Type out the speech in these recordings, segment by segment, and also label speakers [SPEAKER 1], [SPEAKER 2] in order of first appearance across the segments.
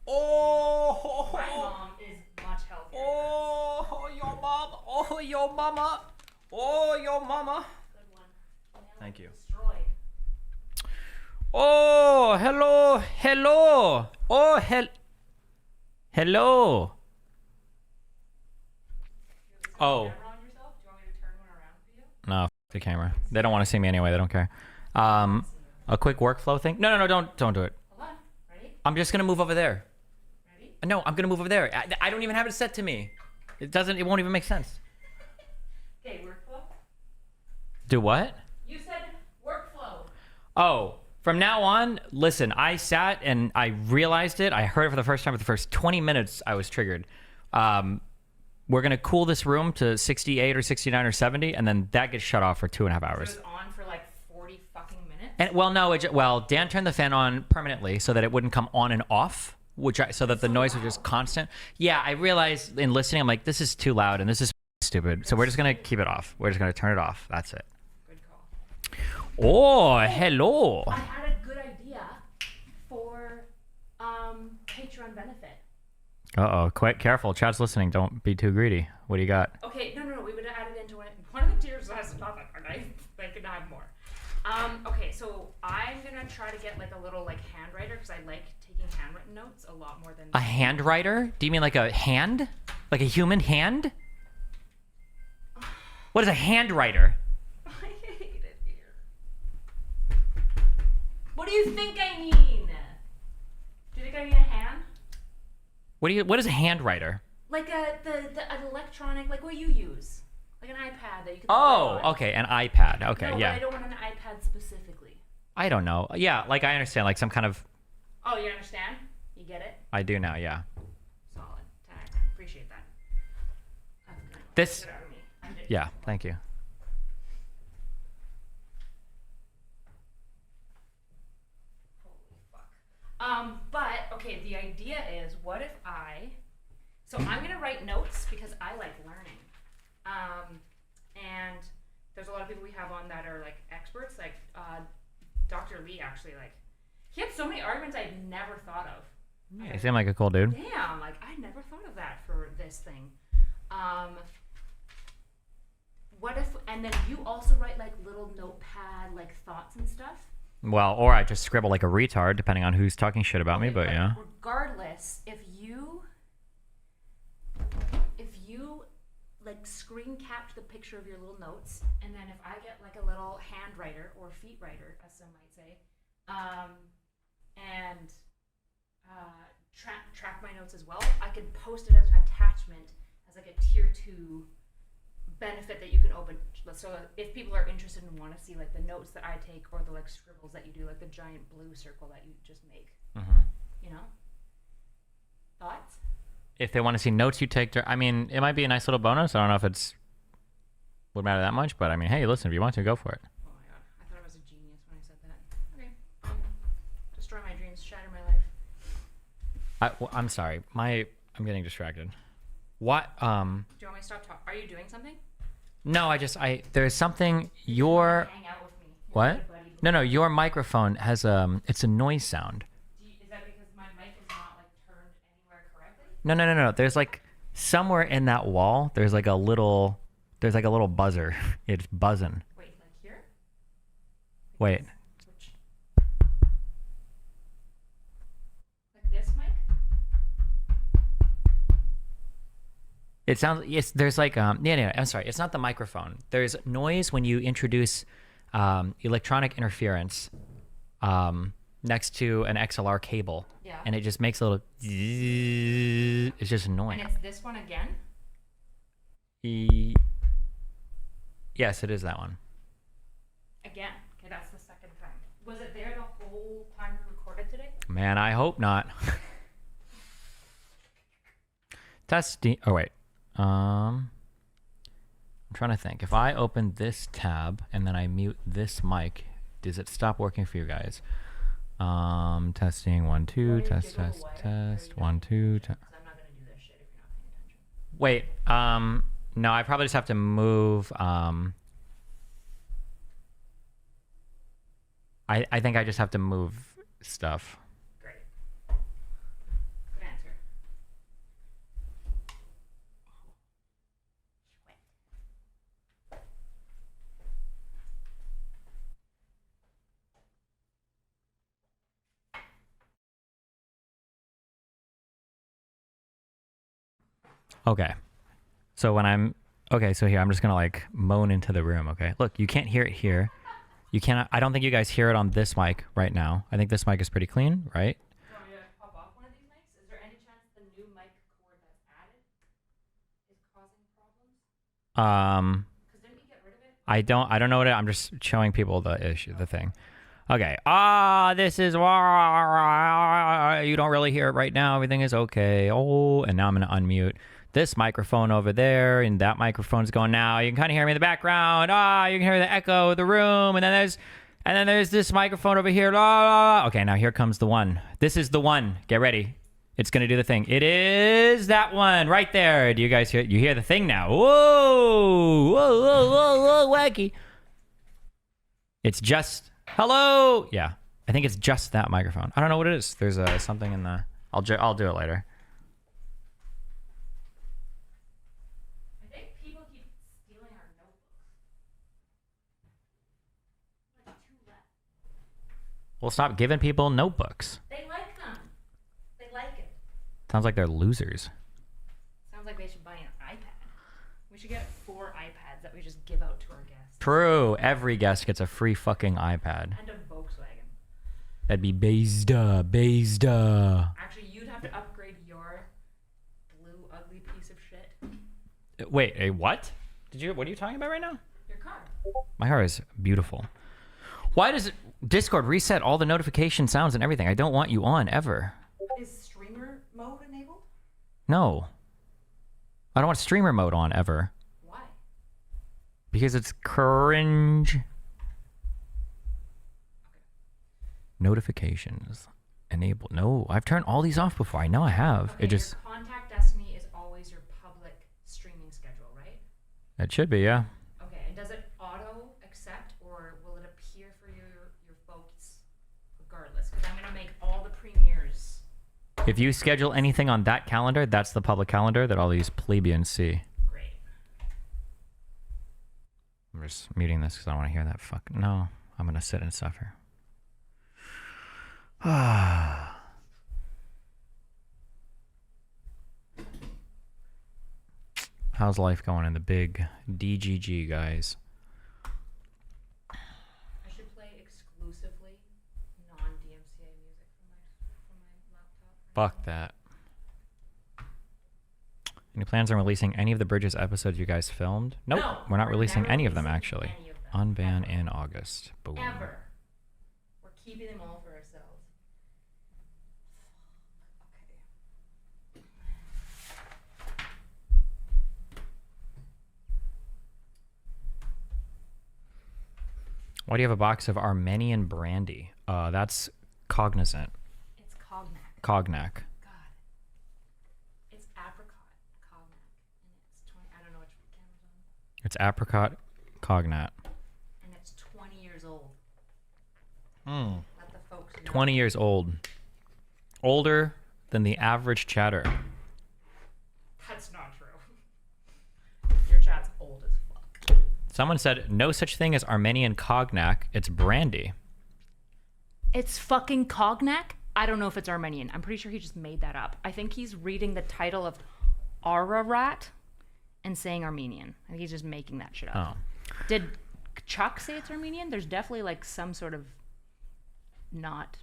[SPEAKER 1] Oh,
[SPEAKER 2] My mom is much healthier.
[SPEAKER 1] oh, your mom. Oh, your mama. Oh, your mama.
[SPEAKER 2] Good one.
[SPEAKER 1] Thank you.
[SPEAKER 2] Destroyed.
[SPEAKER 1] Oh, hello, hello. Oh, hello. Oh.
[SPEAKER 2] Camera on yourself? Do you want me to turn one around for you?
[SPEAKER 1] No, f the camera. They don't want to see me anyway. They don't care. A quick workflow thing. No, don't do it.
[SPEAKER 2] Hold on. Ready?
[SPEAKER 1] I'm just gonna move over there.
[SPEAKER 2] Ready?
[SPEAKER 1] No, I'm gonna move over there. I don't even have it set to me. It won't even make sense.
[SPEAKER 2] Okay, workflow.
[SPEAKER 1] Do what?
[SPEAKER 2] You said workflow.
[SPEAKER 1] Oh, from now on, listen, I sat and I realized it. I heard it for the first time. For the first 20 minutes, I was triggered. We're going to cool this room to 68 or 69 or 70, and then that gets shut off for 2.5 hours.
[SPEAKER 2] So it was on for like 40 fucking minutes?
[SPEAKER 1] And, well, no, Dan turned the fan on permanently so that it wouldn't come on and off, so that the noise was just constant. Yeah, I realized in listening, I'm like, this is too loud and this is stupid. So we're just going to keep it off. We're just going to turn it off. That's it.
[SPEAKER 2] Good call.
[SPEAKER 1] Oh, hello.
[SPEAKER 2] I had a good idea for Patreon benefit.
[SPEAKER 1] Uh-oh, quite careful. Chad's listening. Don't be too greedy. What do you got?
[SPEAKER 2] Okay, no. We would have added into one of the tiers has nothing, okay? They could have more. Okay, so I'm gonna try to get like a little like handwriter because I like taking handwritten notes a lot more than
[SPEAKER 1] A handwriter? Do you mean like a hand? Like a human hand? What is a handwriter?
[SPEAKER 2] I hate it here. What do you think I mean? Do you think I mean a hand?
[SPEAKER 1] What is a handwriter?
[SPEAKER 2] Like an electronic, like what you use, like an iPad that you can.
[SPEAKER 1] Oh, okay, an iPad. Okay,
[SPEAKER 2] no,
[SPEAKER 1] yeah.
[SPEAKER 2] But I don't want an iPad specifically.
[SPEAKER 1] I don't know. Yeah, like I understand, like some kind of.
[SPEAKER 2] Oh, you understand? You get it?
[SPEAKER 1] I do now. Yeah.
[SPEAKER 2] Solid. 10. Appreciate that. That's good.
[SPEAKER 1] This.
[SPEAKER 2] Get out of me. I did.
[SPEAKER 1] Yeah. Thank you.
[SPEAKER 2] Holy fuck. But okay, the idea is, what if so I'm gonna write notes because I like learning. And there's a lot of people we have on that are like experts, like Dr. Lee actually, like he had so many arguments I'd never thought of.
[SPEAKER 1] Yeah, you seem like a cool dude.
[SPEAKER 2] Damn, like I never thought of that for this thing. What if, and then you also write like little notepad, like thoughts and stuff?
[SPEAKER 1] Well, or I just scribble like a retard, depending on who's talking shit about me. But yeah.
[SPEAKER 2] Regardless, if you like screen cap the picture of your little notes, and then if I get like a little hand writer or feet writer, as some might say, and track my notes as well, I could post it as an attachment as like a tier 2 benefit that you can open. So if people are interested and want to see like the notes that I take or the like scribbles that you do, like the giant blue circle that you just make, you know, thoughts?
[SPEAKER 1] If they want to see notes you take, I mean, it might be a nice little bonus. I don't know if it's would matter that much, but I mean, hey, listen, if you want to, go for it.
[SPEAKER 2] Oh my god, I thought I was a genius when I said that. Okay, destroy my dreams, shatter my life.
[SPEAKER 1] I'm sorry, I'm getting distracted. What?
[SPEAKER 2] Do you want me to stop talking? Are you doing something?
[SPEAKER 1] No, there's something. Your
[SPEAKER 2] hang out with me.
[SPEAKER 1] What? No, your microphone has it's a noise sound.
[SPEAKER 2] Is that because my mic is not like turned anywhere correctly?
[SPEAKER 1] No. There's like somewhere in that wall. There's like a little buzzer. It's buzzing.
[SPEAKER 2] Wait, like here?
[SPEAKER 1] Wait.
[SPEAKER 2] Which? Like this mic?
[SPEAKER 1] It sounds. Yes. There's like Yeah. I'm sorry. It's not the microphone. There's noise when you introduce electronic interference next to an XLR cable.
[SPEAKER 2] Yeah.
[SPEAKER 1] And it just makes a little. It's just annoying.
[SPEAKER 2] And it's this one again?
[SPEAKER 1] Yes, it is that one.
[SPEAKER 2] Again. Okay, that's the second time. Was it there the whole time we recorded today?
[SPEAKER 1] Man, I hope not. Testing. Oh wait. I'm trying to think. If I open this tab and then I mute this mic, does it stop working for you guys? Testing 1 2 test 1 2 test.
[SPEAKER 2] I'm not gonna do this shit if you're not paying attention.
[SPEAKER 1] Wait. No, I probably just have to move. I think I just have to move stuff.
[SPEAKER 2] Great.
[SPEAKER 1] Okay. So when I'm okay, so here I'm just gonna like moan into the room. Okay, look, you can't hear it here. You cannot. I don't think you guys hear it on this mic right now. I think this mic is pretty clean, right?
[SPEAKER 2] You want me to pop off one of these mics? Is there any chance the new mic cord that's added is causing problems? Because didn't we get rid of it?
[SPEAKER 1] I don't know what I'm just showing people the issue, the thing. Okay. This is you don't really hear it right now. Everything is okay. Oh, and now I'm gonna unmute this microphone over there, and that microphone's going now. You can kind of hear me in the background. You can hear the echo of the room, and then there's this microphone over here. Okay, now here comes the one. This is the one. Get ready. It's gonna do the thing. It is that one right there. Do you guys hear it? You hear the thing now? Whoa, whoa, whoa, whoa, whoa, wacky. It's just hello. Yeah, I think it's just that microphone. I don't know what it is. There's something in the. I'll do it later. We'll stop giving people notebooks.
[SPEAKER 2] They like them. They like it.
[SPEAKER 1] Sounds like they're losers.
[SPEAKER 2] Sounds like they should buy an iPad. We should get 4 iPads that we just give out to our guests.
[SPEAKER 1] True. Every guest gets a free fucking iPad.
[SPEAKER 2] And a Volkswagen.
[SPEAKER 1] That'd be Bezda.
[SPEAKER 2] Actually, you'd have to upgrade your blue ugly piece of shit.
[SPEAKER 1] Wait, a what? What are you talking about right now?
[SPEAKER 2] Your car.
[SPEAKER 1] My car is beautiful. Why does Discord reset all the notification sounds and everything? I don't want you on ever.
[SPEAKER 2] Is streamer mode enabled?
[SPEAKER 1] No. I don't want streamer mode on ever.
[SPEAKER 2] Why?
[SPEAKER 1] Because it's cringe. Okay. Notifications. Enable. No, I've turned all these off before. I know I have.
[SPEAKER 2] Okay,
[SPEAKER 1] it just.
[SPEAKER 2] Your Contact Destiny is always your public streaming schedule, right?
[SPEAKER 1] It should be, yeah.
[SPEAKER 2] Okay, and does it auto accept or will it appear for your folks regardless? Because I'm going to make all the premieres.
[SPEAKER 1] If you schedule anything on that calendar, that's the public calendar that all these plebeians see.
[SPEAKER 2] Great.
[SPEAKER 1] I'm just muting this because I don't want to hear that No, I'm going to sit and suffer. How's life going in the big DGG, guys?
[SPEAKER 2] I should play exclusively non-DMCA music from my laptop.
[SPEAKER 1] Fuck that. Any plans on releasing any of the Bridges episodes you guys filmed? Nope,
[SPEAKER 2] No,
[SPEAKER 1] we're not
[SPEAKER 2] we're
[SPEAKER 1] releasing
[SPEAKER 2] never
[SPEAKER 1] any of them,
[SPEAKER 2] releasing
[SPEAKER 1] actually.
[SPEAKER 2] any of them.
[SPEAKER 1] Unban
[SPEAKER 2] Ever.
[SPEAKER 1] in August. Boom.
[SPEAKER 2] Ever. We're keeping them all for ourselves.
[SPEAKER 1] Why do you have a box of Armenian brandy? That's Cognizant.
[SPEAKER 2] It's Cognac.
[SPEAKER 1] Cognac.
[SPEAKER 2] God. It's apricot Cognac. And it's 20. I don't know which camera's on.
[SPEAKER 1] It's apricot Cognat.
[SPEAKER 2] And it's 20 years old.
[SPEAKER 1] Hmm.
[SPEAKER 2] Let the folks know.
[SPEAKER 1] 20 years old. Older than the average chatter.
[SPEAKER 2] That's not true. Your chat's old as fuck.
[SPEAKER 1] Someone said, no such thing as Armenian Cognac. It's brandy.
[SPEAKER 2] It's fucking Cognac? I don't know if it's Armenian. I'm pretty sure he just made that up. I think he's reading the title of Ararat and saying Armenian. I think he's just making that shit up.
[SPEAKER 1] Oh.
[SPEAKER 2] Did Chuck say it's Armenian? There's definitely like some sort of not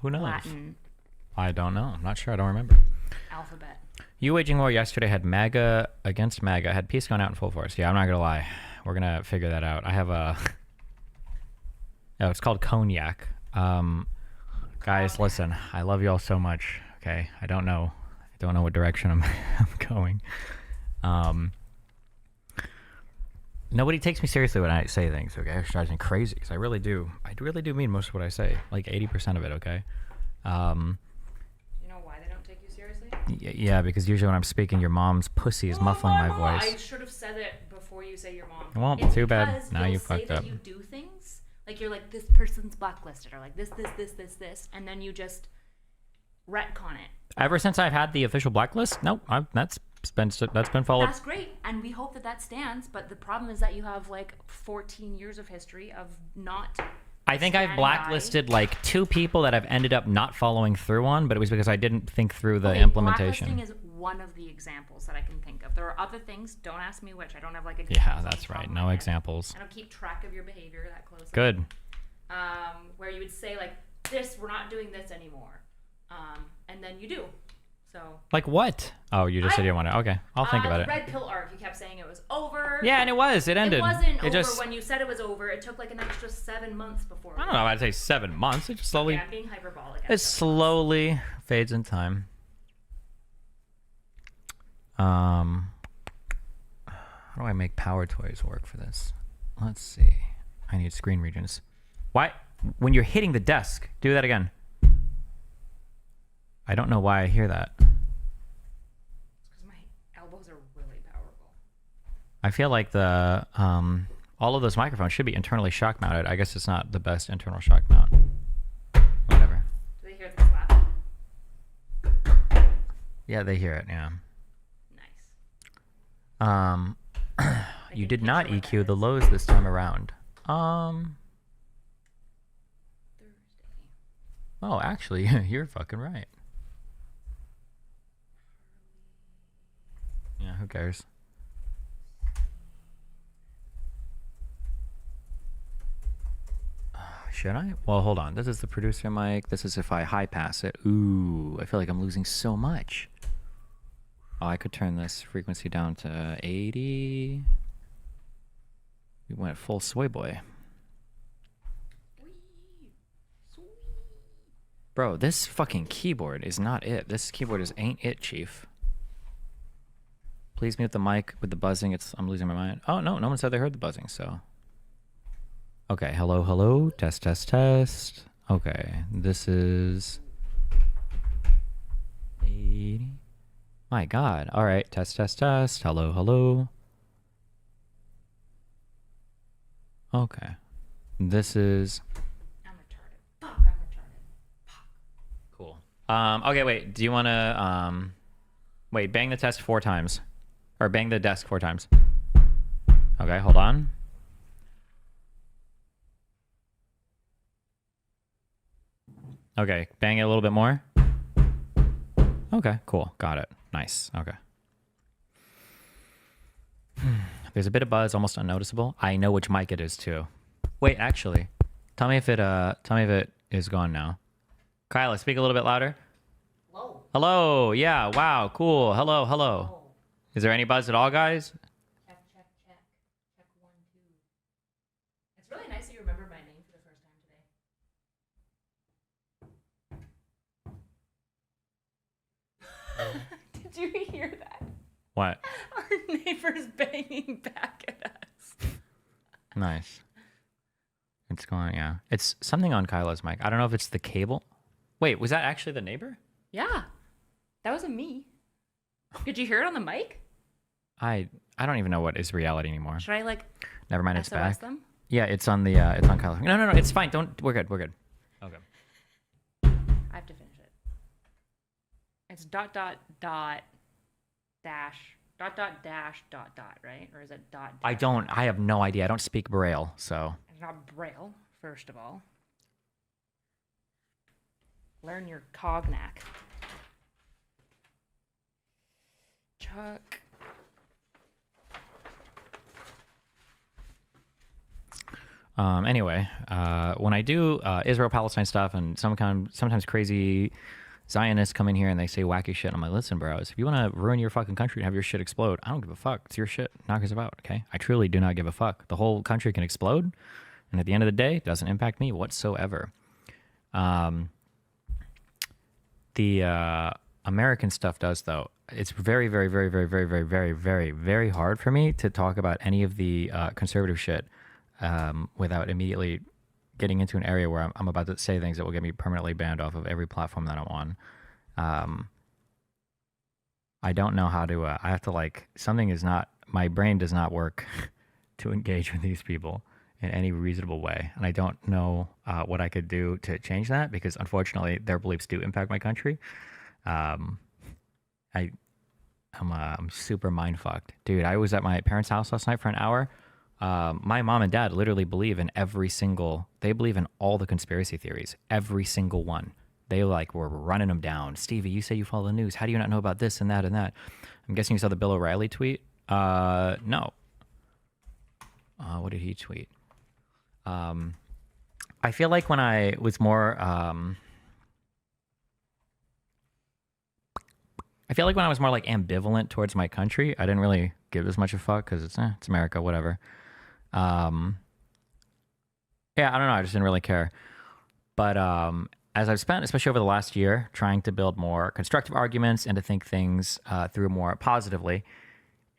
[SPEAKER 1] Who knows?
[SPEAKER 2] Latin
[SPEAKER 1] I don't know. I'm not sure. I don't remember.
[SPEAKER 2] alphabet.
[SPEAKER 1] You Waging War yesterday had MAGA against MAGA. Had peace gone out in full force. Yeah, I'm not going to lie. We're going to figure that out. I have a... Oh, it's called Cognac. Guys, listen. I love you all so much. Okay? I don't know what direction I'm going. Nobody takes me seriously when I say things, okay? It drives me crazy because I really do mean most of what I say. Like 80% of it, okay?
[SPEAKER 2] You know why they don't take you seriously?
[SPEAKER 1] Yeah, because usually when I'm speaking, your mom's pussy is muffling my voice.
[SPEAKER 2] I should have said it before you say your mom.
[SPEAKER 1] Well,
[SPEAKER 2] It's
[SPEAKER 1] too bad.
[SPEAKER 2] because
[SPEAKER 1] Now
[SPEAKER 2] you'll
[SPEAKER 1] you
[SPEAKER 2] say
[SPEAKER 1] fucked
[SPEAKER 2] that
[SPEAKER 1] up.
[SPEAKER 2] You do things like you're like, this person's blacklisted, or like this, and then you just retcon it.
[SPEAKER 1] Ever since I've had the official blacklist, nope, that's been followed.
[SPEAKER 2] That's great, and we hope that stands. But the problem is that you have like 14 years of history of not.
[SPEAKER 1] I think I've blacklisted like 2 people that I've ended up not following through on, but it was because I didn't think through the implementation.
[SPEAKER 2] Blacklisting is one of the examples that I can think of. There are other things. Don't ask me which. I don't have like
[SPEAKER 1] Yeah,
[SPEAKER 2] examples. on
[SPEAKER 1] that's
[SPEAKER 2] the top
[SPEAKER 1] right.
[SPEAKER 2] of my
[SPEAKER 1] No
[SPEAKER 2] head.
[SPEAKER 1] examples.
[SPEAKER 2] I don't keep track of your behavior that closely.
[SPEAKER 1] Good.
[SPEAKER 2] Where you would say like, this, we're not doing this anymore, and then you do. So.
[SPEAKER 1] Like what? Oh, you just said you want to. Okay, I'll think about
[SPEAKER 2] the
[SPEAKER 1] it.
[SPEAKER 2] red pill arc. You kept saying it was over.
[SPEAKER 1] Yeah, and it was. It ended.
[SPEAKER 2] It wasn't over
[SPEAKER 1] just,
[SPEAKER 2] when you said it was over. It took like an extra 7 months before.
[SPEAKER 1] I don't know. I'd say 7 months. It just slowly.
[SPEAKER 2] Yeah, I'm being hyperbolic.
[SPEAKER 1] It slowly fades in time. How do I make power toys work for this? Let's see. I need screen regions. Why? When you're hitting the desk, do that again. I don't know why I hear that.
[SPEAKER 2] Because my elbows are really powerful.
[SPEAKER 1] I feel like the all of those microphones should be internally shock mounted. I guess it's not the best internal shock mount. Whatever.
[SPEAKER 2] Do they hear the slap?
[SPEAKER 1] Yeah, they hear it. Yeah.
[SPEAKER 2] Nice.
[SPEAKER 1] You did not EQ the lows this time around.
[SPEAKER 2] Thursday.
[SPEAKER 1] Oh, actually, you're fucking right. Yeah, who cares? Should I? Well, hold on. This is the producer mic. This is if I high pass it. Ooh, I feel like I'm losing so much. Oh, I could turn this frequency down to 80. We went full soy boy. Bro, this fucking keyboard is not it. This keyboard ain't it, chief. Please mute the mic with the buzzing. I'm losing my mind. Oh, no one said they heard the buzzing, so. Okay, hello. Test. Okay, this is 80. My God. All right, test. Hello. Okay. This is
[SPEAKER 2] I'm retarded. Fuck, I'm retarded. Fuck.
[SPEAKER 1] cool. Okay, wait. Do you want to wait, bang the test 4 times. Or bang the desk 4 times. Okay, hold on. Okay, bang it a little bit more. Okay, cool. Got it. Nice. Okay. There's a bit of buzz, almost unnoticeable. I know which mic it is too. Wait, actually, tell me if it is gone now. Kyla, speak a little bit louder.
[SPEAKER 2] Hello.
[SPEAKER 1] Hello. Yeah. Wow. Cool. Hello.
[SPEAKER 2] Oh.
[SPEAKER 1] Is there any buzz at all, guys?
[SPEAKER 2] Check. Check 1, 2. It's really nice that you remembered my name for the first time today. Did you hear that?
[SPEAKER 1] What?
[SPEAKER 2] Our neighbor's banging back at us.
[SPEAKER 1] Nice. It's going. Yeah. It's something on Kyla's mic. I don't know if it's the cable. Wait, was that actually the neighbor?
[SPEAKER 2] Yeah. That wasn't me. Did you hear it on the mic?
[SPEAKER 1] I don't even know what is reality anymore.
[SPEAKER 2] Should I like
[SPEAKER 1] Never mind. It's
[SPEAKER 2] SOS
[SPEAKER 1] back.
[SPEAKER 2] them?
[SPEAKER 1] Yeah, it's on the. It's on Kyla. No. It's fine. Don't. We're good. Okay.
[SPEAKER 2] I have to finish it. It's dash, right? Or is it dot?
[SPEAKER 1] I don't. I have no idea. I don't speak Braille, so.
[SPEAKER 2] It's not Braille, first of all. Learn your cognac. Chuck.
[SPEAKER 1] Anyway, when I do Israel-Palestine stuff and sometimes crazy Zionists come in here and they say wacky shit, I'm like, listen, bros, if you want to ruin your fucking country and have your shit explode, I don't give a fuck. It's your shit. Knock us about, okay? I truly do not give a fuck. The whole country can explode, and at the end of the day, it doesn't impact me whatsoever. The American stuff does, though. It's very, very, very, very, very, very, very, very, very hard for me to talk about any of the conservative shit without immediately getting into an area where I'm about to say things that will get me permanently banned off of every platform that I'm on. I don't know how to, I have to my brain does not work to engage with these people in any reasonable way. And I don't know what I could do to change that because unfortunately their beliefs do impact my country. I'm super mind fucked. Dude, I was at my parents' house last night for an hour. My mom and dad literally believe in they believe in all the conspiracy theories, every single one. They like were running them down. Stevie, you say you follow the news. How do you not know about this and that and that? I'm guessing you saw the Bill O'Reilly tweet. No. What did he tweet? I feel like when I was more, I feel like when I was more like ambivalent towards my country, I didn't really give as much a fuck because it's America, whatever. Yeah, I don't know. I just didn't really care. But as I've spent, especially over the last year, trying to build more constructive arguments and to think things through more positively,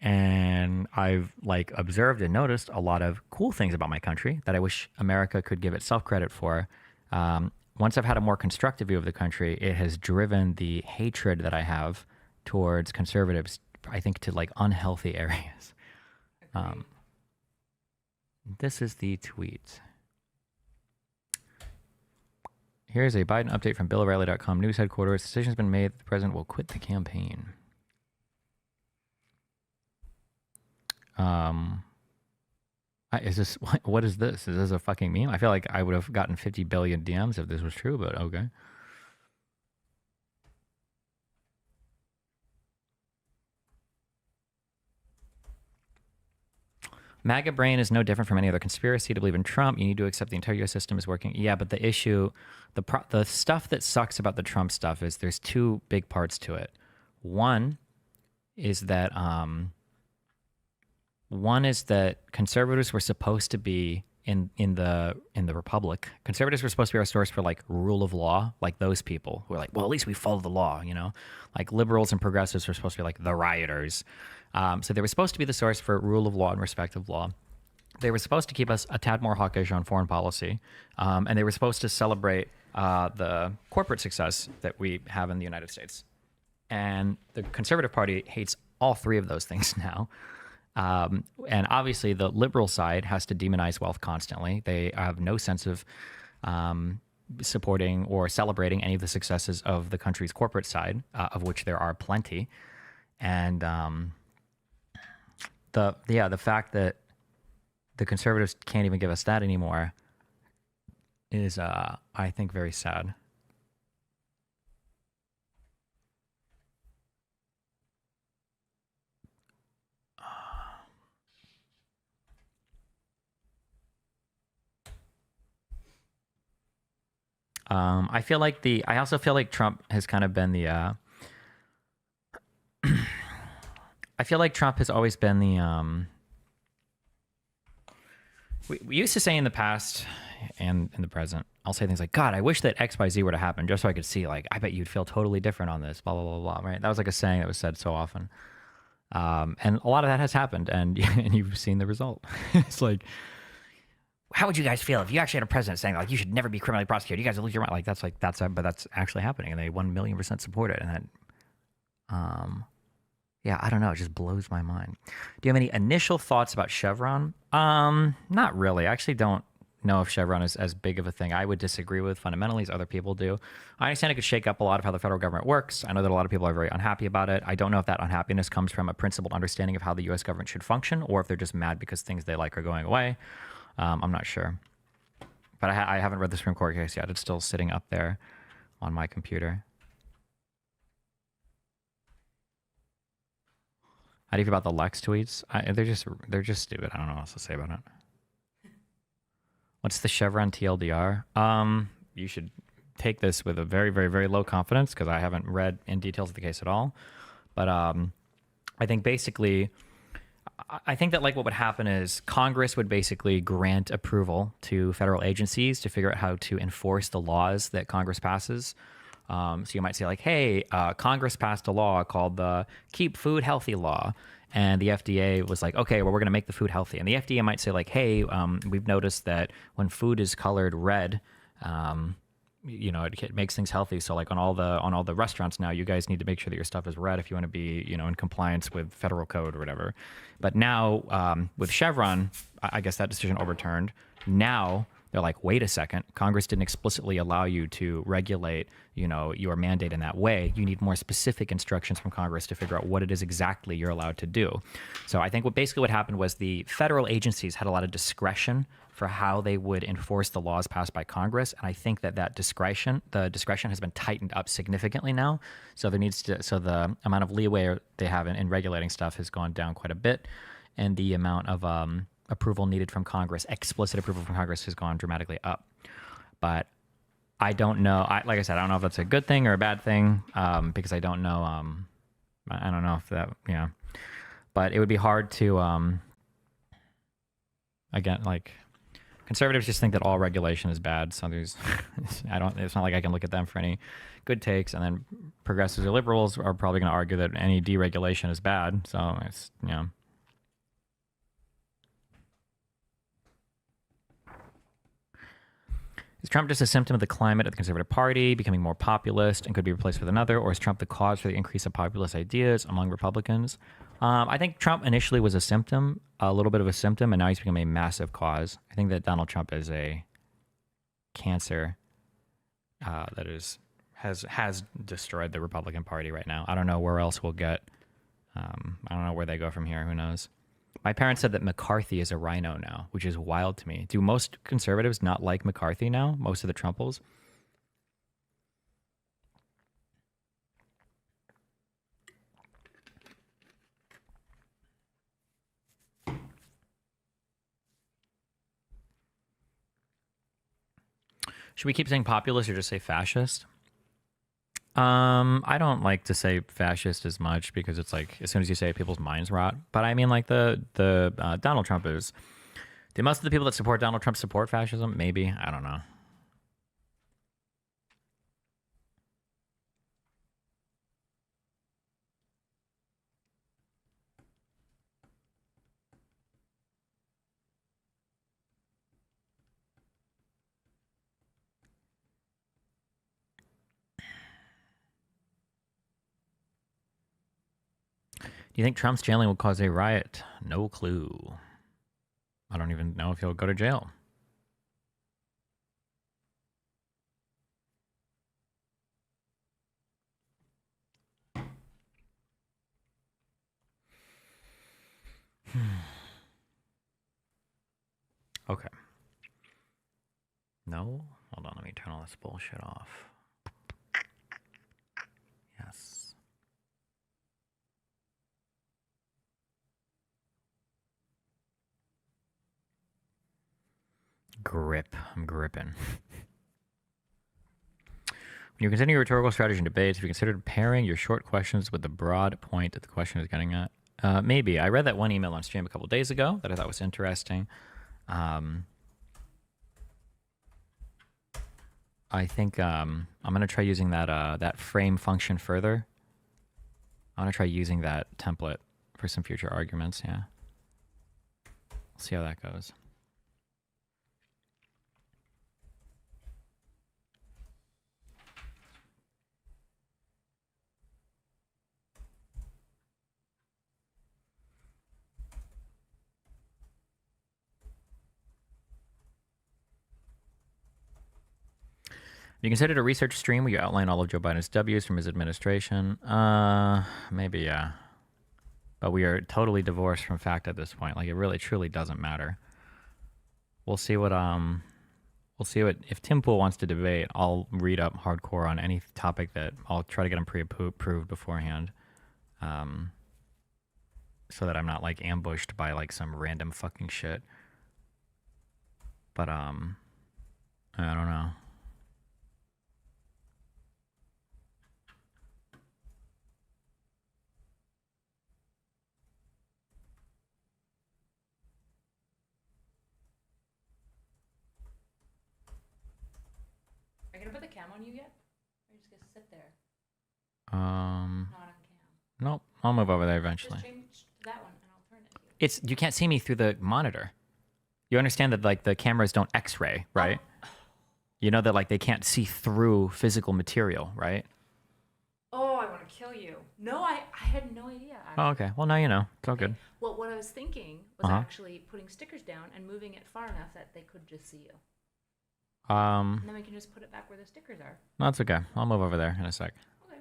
[SPEAKER 1] and I've like observed and noticed a lot of cool things about my country that I wish America could give itself credit for. Once I've had a more constructive view of the country, it has driven the hatred that I have towards conservatives, I think, to like unhealthy areas. This is the tweet. Here's a Biden update from BillO'Reilly.com news headquarters. Decision has been made that the president will quit the campaign. Is this what is this? Is this a fucking meme? I feel like I would have gotten 50 billion DMs if this was true, but okay. MAGA brain is no different from any other conspiracy. To believe in Trump, you need to accept the entire U.S. system is working. Yeah, but the issue, the stuff that sucks about the Trump stuff is there's two big parts to it. One is that conservatives were supposed to be in the republic. Conservatives were supposed to be our source for like rule of law, like those people who are like, well, at least we follow the law, you know. Like liberals and progressives were supposed to be like the rioters. So they were supposed to be the source for rule of law and respect of law. They were supposed to keep us a tad more hawkish on foreign policy, and they were supposed to celebrate the corporate success that we have in the United States. And the Conservative Party hates all three of those things now. And obviously the liberal side has to demonize wealth constantly. They have no sense of supporting or celebrating any of the successes of the country's corporate side, of which there are plenty. And the fact that the conservatives can't even give us that anymore is, I think, very sad. I also feel like Trump has kind of been the, I feel like Trump has always been the, we used to say in the past and in the present, I'll say things like, God, I wish that X, Y, Z were to happen just so I could see, like, I bet you'd feel totally different on this, blah, blah, blah, blah, right? That was like a saying that was said so often. And a lot of that has happened, and you've seen the result. It's like, how would you guys feel if you actually had a president saying like you should never be criminally prosecuted? You guys will lose your mind. Like but that's actually happening, and they 1,000,000% support it. And that, yeah, I don't know. It just blows my mind. Do you have any initial thoughts about Chevron? Not really. I actually don't know if Chevron is as big of a thing. I would disagree with fundamentally, as other people do. I understand it could shake up a lot of how the federal government works. I know that a lot of people are very unhappy about it. I don't know if that unhappiness comes from a principled understanding of how the U.S. government should function, or if they're just mad because things they like are going away. I'm not sure. But I haven't read the Supreme Court case yet. It's still sitting up there on my computer. How do you feel about the Lex tweets? They're just stupid. I don't know what else to say about it. What's the Chevron TLDR? You should take this with a very, very, very low confidence because I haven't read in details of the case at all. But I think basically, I think that like what would happen is Congress would basically grant approval to federal agencies to figure out how to enforce the laws that Congress passes. So you might say like, hey, Congress passed a law called the Keep Food Healthy Law. And the FDA was like, okay, well, we're going to make the food healthy. And the FDA might say like, hey, we've noticed that when food is colored red, it makes things healthy. So like on all the restaurants now, you guys need to make sure that your stuff is red if you want to be, in compliance with federal code or whatever. But now with Chevron, I guess that decision overturned. Now They're like, wait a second, Congress didn't explicitly allow you to regulate, your mandate in that way. You need more specific instructions from Congress to figure out what it is exactly you're allowed to do. So I think what happened was the federal agencies had a lot of discretion for how they would enforce the laws passed by Congress, and I think that the discretion has been tightened up significantly now. So the amount of leeway they have in regulating stuff has gone down quite a bit, and the amount of approval needed from Congress, explicit approval from Congress, has gone dramatically up. But I don't know. Like I said, I don't know if that's a good thing or a bad thing, because I don't know. I don't know if that, but it would be hard to, again, like, conservatives just think that all regulation is bad. So it's not like I can look at them for any good takes. And then progressives or liberals are probably going to argue that any deregulation is bad. So it's, Is Trump just a symptom of the climate of the Conservative Party becoming more populist and could be replaced with another, or is Trump the cause for the increase of populist ideas among Republicans? I think Trump initially was a little bit of a symptom, and now he's become a massive cause. I think that Donald Trump is a cancer that has destroyed the Republican Party right now. I don't know where else we'll get. I don't know where they go from here. Who knows? My parents said that McCarthy is a rhino now, which is wild to me. Do most conservatives not like McCarthy now? Most of the Trumples? Should we keep saying populist or just say fascist? I don't like to say fascist as much because it's like as soon as you say it, people's minds rot. But I mean, like the Donald Trump is. Do most of the people that support Donald Trump support fascism? Maybe, I don't know. Do you think Trump's jailing will cause a riot? No clue. I don't even know if he'll go to jail. Okay. No? Hold on, let me turn all this bullshit off. Yes. Grip. I'm gripping. When you consider your rhetorical strategy in debates, have you considered pairing your short questions with the broad point that the question is getting at? Maybe. I read that one email on stream a couple days ago that I thought was interesting. I think I'm going to try using that frame function further. I'm going to try using that template for some future arguments, yeah. We'll see how that goes. You considered a research stream where you outline all of Joe Biden's W's from his administration? Maybe, yeah. But we are totally divorced from fact at this point. Like, it really, truly doesn't matter. We'll see what, if Tim Pool wants to debate, I'll read up hardcore on any topic that I'll try to get him pre-approved beforehand. So that I'm not, like, ambushed by, like, some random fucking shit. But, I don't know.
[SPEAKER 2] Are you gonna put the cam on you yet? Or are you just gonna sit there?
[SPEAKER 1] Not
[SPEAKER 2] on cam.
[SPEAKER 1] Nope. I'll move over there eventually.
[SPEAKER 2] Just change to that one and I'll turn it to you.
[SPEAKER 1] It's you can't see me through the monitor. You understand that like the cameras don't X-ray, right? Oh. You know that like they can't see through physical material, right?
[SPEAKER 2] Oh, I want to kill you. No, I had no idea. Actually.
[SPEAKER 1] Oh, okay. Well, now you know. It's all good.
[SPEAKER 2] Well, what I was thinking was actually putting stickers down and moving it far enough that they could just see you.
[SPEAKER 1] Um,
[SPEAKER 2] And then we can just put it back where the stickers are.
[SPEAKER 1] no, that's okay. I'll move over there in a sec.
[SPEAKER 2] Okay.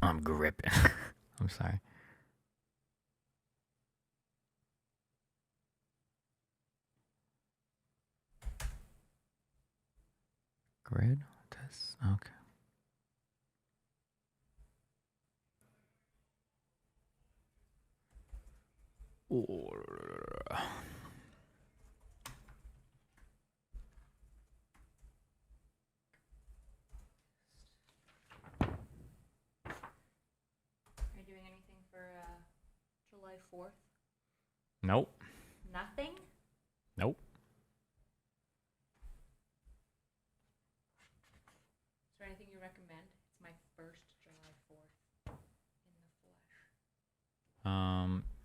[SPEAKER 1] I'm gripping. I'm sorry. Grid? This? Okay. Ooh.
[SPEAKER 2] Are you doing anything for July 4th?
[SPEAKER 1] Nope.
[SPEAKER 2] Nothing?
[SPEAKER 1] Nope.
[SPEAKER 2] Is there anything you recommend? It's my first July 4th in the flesh.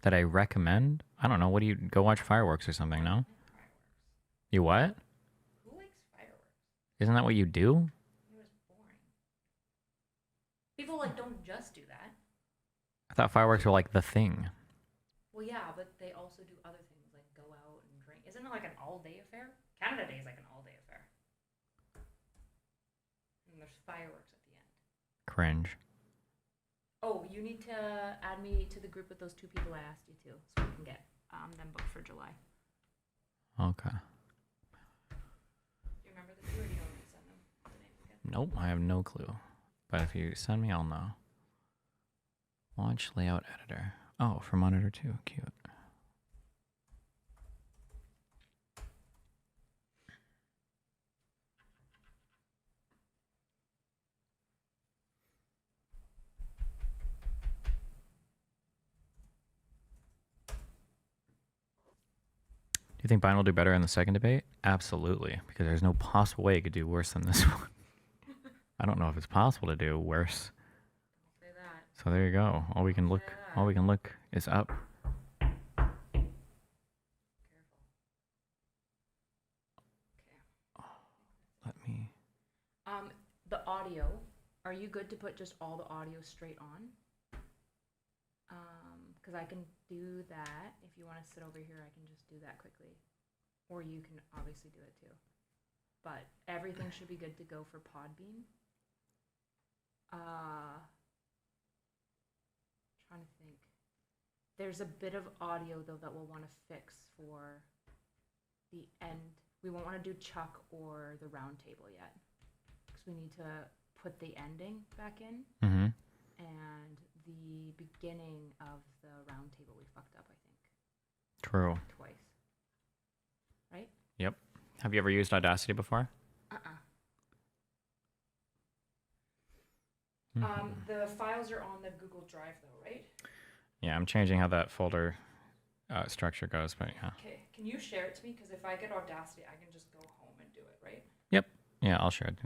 [SPEAKER 1] That I recommend? I don't know. What do you go watch fireworks or something? No.
[SPEAKER 2] Fireworks.
[SPEAKER 1] You what?
[SPEAKER 2] Who likes fireworks?
[SPEAKER 1] Isn't that what you do?
[SPEAKER 2] It was boring. People like don't just do that.
[SPEAKER 1] I thought fireworks were like the thing.
[SPEAKER 2] Well, yeah, but they also do other things like go out and drink. Isn't it like an all-day affair? Canada Day is like an all-day affair. And there's fireworks at the end.
[SPEAKER 1] Cringe.
[SPEAKER 2] Oh, you need to add me to the group with those 2 people I asked you to, so we can get them booked for July.
[SPEAKER 1] Okay.
[SPEAKER 2] Do you remember the 2 or do you want me to send them the names again?
[SPEAKER 1] Nope. I have no clue. But if you send me, I'll know. Launch layout editor. Oh, for monitor 2. Cute. Do you think Biden will do better in the second debate? Absolutely, because there's no possible way it could do worse than this one. I don't know if it's possible to do worse.
[SPEAKER 2] Say that.
[SPEAKER 1] So there you go. All we can look is up.
[SPEAKER 2] Careful. Okay.
[SPEAKER 1] Let me.
[SPEAKER 2] The audio. Are you good to put just all the audio straight on? Because I can do that. If you want to sit over here, I can just do that quickly. Or you can obviously do it too. But everything should be good to go for Podbean. Trying to think. There's a bit of audio though that we'll want to fix for the end. We won't want to do Chuck or the round table yet. Because we need to put the ending back in.
[SPEAKER 1] Mm-hmm.
[SPEAKER 2] And the beginning of the round table we fucked up, I think.
[SPEAKER 1] True.
[SPEAKER 2] Twice. Right?
[SPEAKER 1] Yep. Have you ever used Audacity before?
[SPEAKER 2] The files are on the Google Drive though, right?
[SPEAKER 1] Yeah, I'm changing how that folder structure goes, but yeah.
[SPEAKER 2] Okay, can you share it to me? Because if I get Audacity, I can just go home and do it, right?
[SPEAKER 1] Yep. Yeah, I'll share it.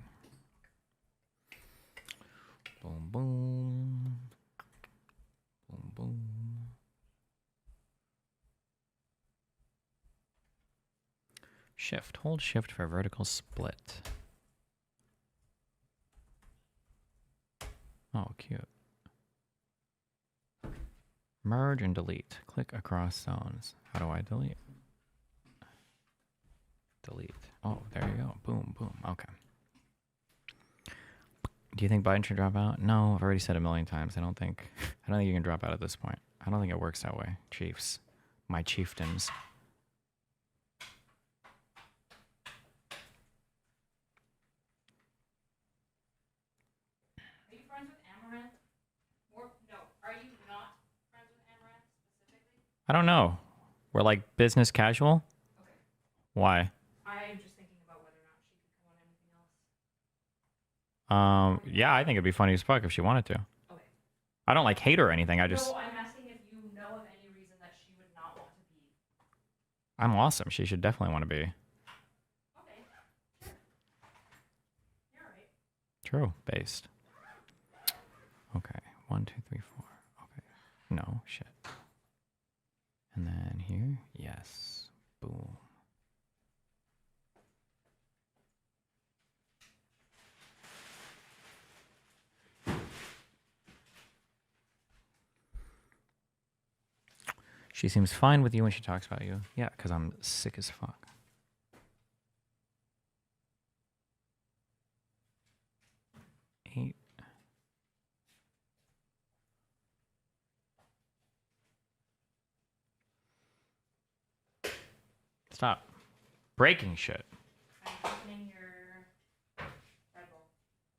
[SPEAKER 1] Boom, boom. Boom, boom. Shift. Hold shift for vertical split. Oh, cute. Merge and delete. Click across zones. How do I delete? Delete. Oh, there you go. Boom, boom. Okay. Do you think Biden should drop out? No, I've already said it a million times. I don't think you can drop out at this point. I don't think it works that way. Chiefs. My chieftains.
[SPEAKER 2] Are you friends with Amaranth? Or, no, are you not friends with Amaranth specifically?
[SPEAKER 1] I don't know. We're like business casual?
[SPEAKER 2] Okay.
[SPEAKER 1] Why?
[SPEAKER 2] I'm just thinking about whether or not she could come on anything else.
[SPEAKER 1] Yeah, I think it'd be funny as fuck if she wanted to.
[SPEAKER 2] Okay.
[SPEAKER 1] I don't like hate her or anything. I just
[SPEAKER 2] No, I'm asking if you know of any reason that she would not want to be.
[SPEAKER 1] I'm awesome. She should definitely want to be.
[SPEAKER 2] Okay. Sure. You're right.
[SPEAKER 1] True. Based. Okay. 1, 2, 3, 4. Okay. No, shit. And then here, yes. Boom. She seems fine with you when she talks about you. Yeah, because I'm sick as fuck. Eight. Stop breaking shit.
[SPEAKER 2] I'm opening your Red Bull.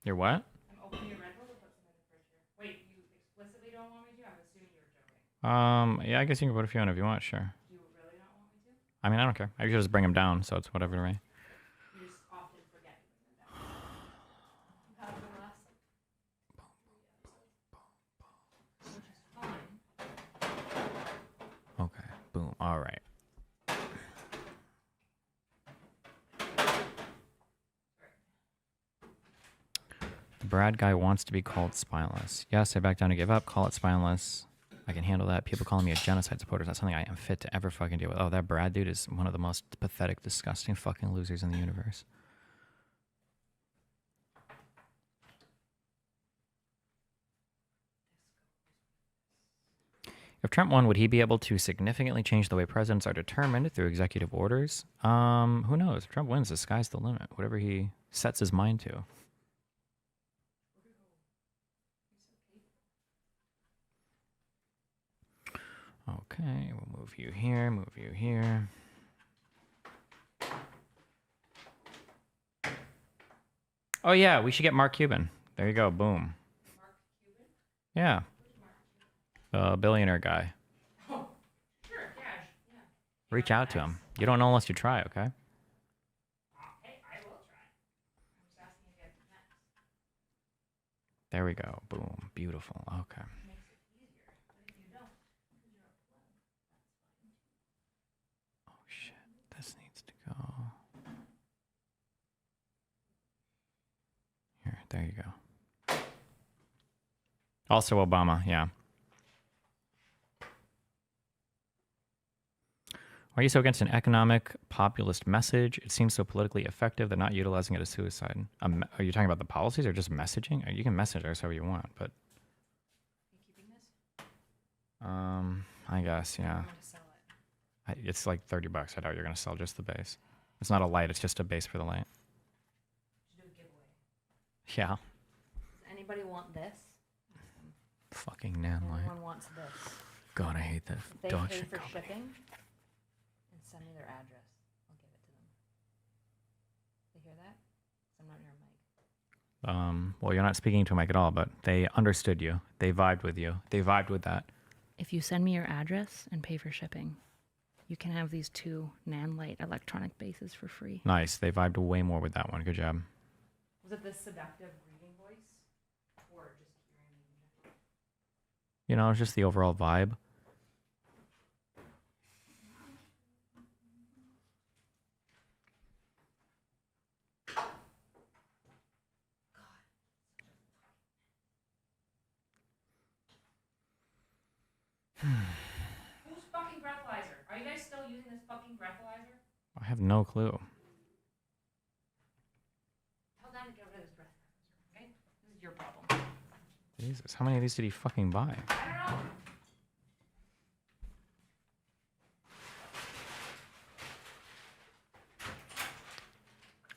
[SPEAKER 1] Your what?
[SPEAKER 2] I'm opening your Red Bull to put some in the fridge here. Wait, you explicitly don't want me to? I'm assuming you were joking.
[SPEAKER 1] Yeah, I guess you can put a few in if you want, sure.
[SPEAKER 2] You really don't want me to?
[SPEAKER 1] I mean, I don't care. I usually just bring them down, so it's whatever to me.
[SPEAKER 2] You just often forget to bring them down. How did the last 3 episodes? Which is fine.
[SPEAKER 1] Okay, boom, all right. The Brad guy wants to be called spineless. Yes, I back down to give up. Call it spineless. I can handle that. People calling me a genocide supporter is not something I am fit to ever fucking deal with. Oh, that Brad dude is one of the most pathetic, disgusting fucking losers in the universe. If Trump won, would he be able to significantly change the way presidents are determined through executive orders? Who knows? If Trump wins, the sky's the limit. Whatever he sets his mind to. Okay, we'll move you here, move you here. Oh yeah, we should get Mark Cuban. There you go, boom.
[SPEAKER 2] Mark Cuban?
[SPEAKER 1] Yeah.
[SPEAKER 2] Who's Mark Cuban?
[SPEAKER 1] The billionaire guy.
[SPEAKER 2] Oh, sure, cash. Yeah.
[SPEAKER 1] Reach out to him. You don't know unless you try, okay?
[SPEAKER 2] Hey, I will try. I'm just asking again next.
[SPEAKER 1] There we go. Boom. Beautiful. Okay.
[SPEAKER 2] Makes it easier. But if you don't, because you're a pleb, that's fine.
[SPEAKER 1] Oh shit. This needs to go. Here, there you go. Also Obama, yeah. Why are you so against an economic populist message? It seems so politically effective that not utilizing it is suicide. Are you talking about the policies or just messaging? You can message us however you want, but...
[SPEAKER 2] Are you keeping this?
[SPEAKER 1] I guess, yeah.
[SPEAKER 2] I'm going to sell it.
[SPEAKER 1] It's like $30. I doubt you're going to sell just the base. It's not a light, it's just a base for the light.
[SPEAKER 2] Should do a giveaway.
[SPEAKER 1] Yeah.
[SPEAKER 2] Does anybody want this?
[SPEAKER 1] Fucking nan light.
[SPEAKER 2] Everyone wants this.
[SPEAKER 1] God, I hate that
[SPEAKER 2] If they
[SPEAKER 1] dog
[SPEAKER 2] pay
[SPEAKER 1] shit
[SPEAKER 2] for
[SPEAKER 1] company.
[SPEAKER 2] shipping and send me their address, I'll give it to them. They hear that? 'Cause I'm not near a mic.
[SPEAKER 1] Well, you're not speaking to a mic at all, but they understood you. They vibed with you. They vibed with that.
[SPEAKER 2] If you send me your address and pay for shipping, you can have these 2 Nanlite electronic bases for free.
[SPEAKER 1] Nice. They vibed way more with that one. Good job.
[SPEAKER 2] Was it this seductive reading voice? Or just hearing me in general?
[SPEAKER 1] You know, it's just the overall vibe.
[SPEAKER 2] Who's fucking breathalyzer? Are you guys still using this fucking breathalyzer?
[SPEAKER 1] I have no clue.
[SPEAKER 2] Tell Dan to get rid of this breathalyzer, okay? This is your problem.
[SPEAKER 1] Jesus, how many of these did he fucking buy?
[SPEAKER 2] I don't know.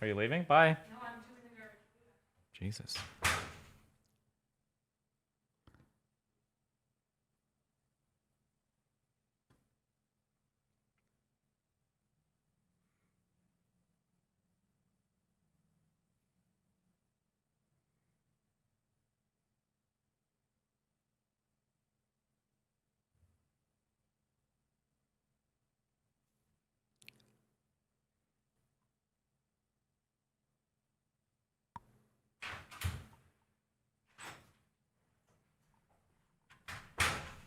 [SPEAKER 1] Are you leaving? Bye.
[SPEAKER 2] No, I'm too in the garbage.
[SPEAKER 1] Jesus.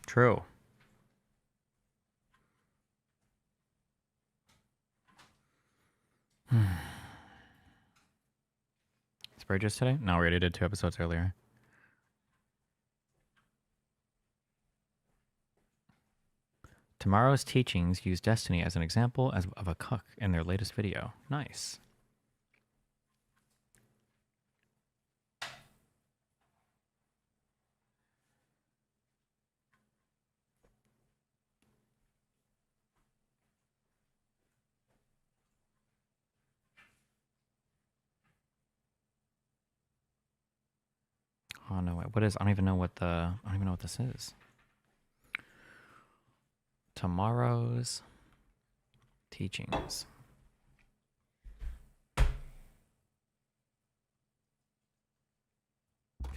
[SPEAKER 1] True. Spray just today? No, we already did 2 episodes earlier. Tomorrow's teachings use Destiny as an example of a cuck in their latest video. Nice. what is? I don't even know what this is. Tomorrow's teachings.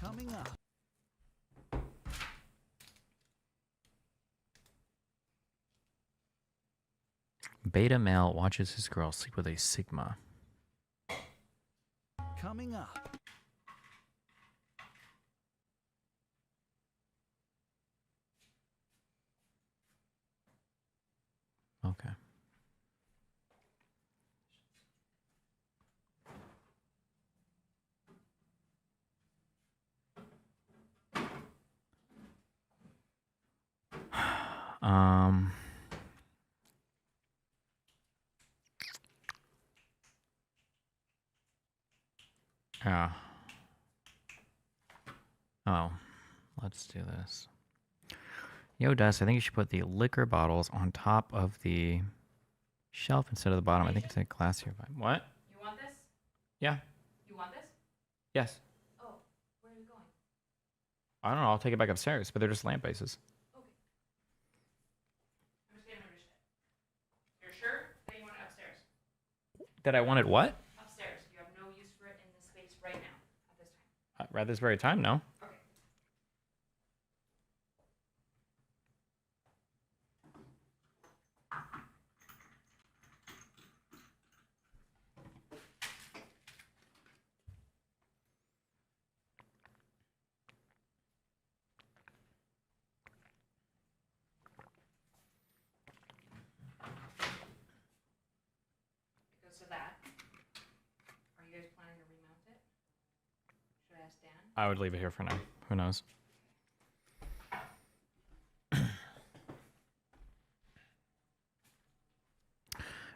[SPEAKER 3] Coming up.
[SPEAKER 1] Beta male watches his girl sleep with a sigma.
[SPEAKER 3] Coming up.
[SPEAKER 1] Okay. Um. Yeah. Oh, let's do this. Yo, Des, I think you should put the liquor bottles on top of the shelf instead of the bottom. I think it's a classier vibe. What?
[SPEAKER 2] You want this?
[SPEAKER 1] Yeah.
[SPEAKER 2] You want this?
[SPEAKER 1] Yes.
[SPEAKER 2] Oh, where are you going?
[SPEAKER 1] I don't know. I'll take it back upstairs, but they're just lamp bases.
[SPEAKER 2] Okay. I'm just getting rid of shit. You're sure that you want it upstairs?
[SPEAKER 1] That I wanted what?
[SPEAKER 2] Upstairs. You have no use for it in this space right now, at this time.
[SPEAKER 1] Right this very time, no.
[SPEAKER 2] Okay. It goes to that. Are you guys planning to remount it? Should I ask Dan?
[SPEAKER 1] I would leave it here for now. Who knows?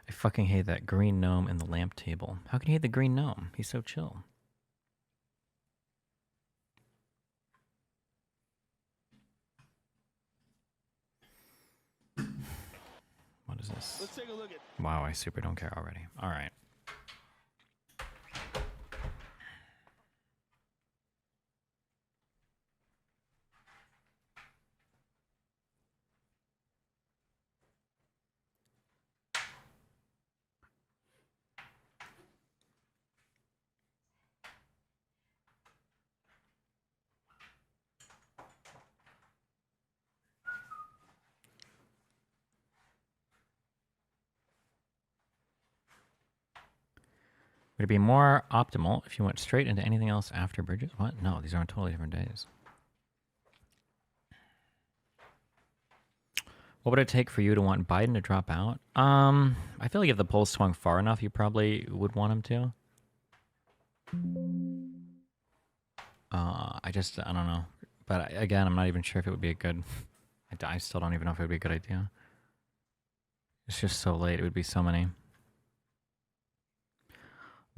[SPEAKER 1] I fucking hate that green gnome in the lamp table. How can you hate the green gnome? He's so chill. What is this?
[SPEAKER 3] Let's take a look at.
[SPEAKER 1] Wow, I super don't care already. All right. Would it be more optimal if you went straight into anything else after Bridges? What? No, these are on totally different days. What would it take for you to want Biden to drop out? I feel like if the polls swung far enough, you probably would want him to. I don't know. But again, I'm not even sure if it would be a good... I still don't even know if it would be a good idea. It's just so late. It would be so many.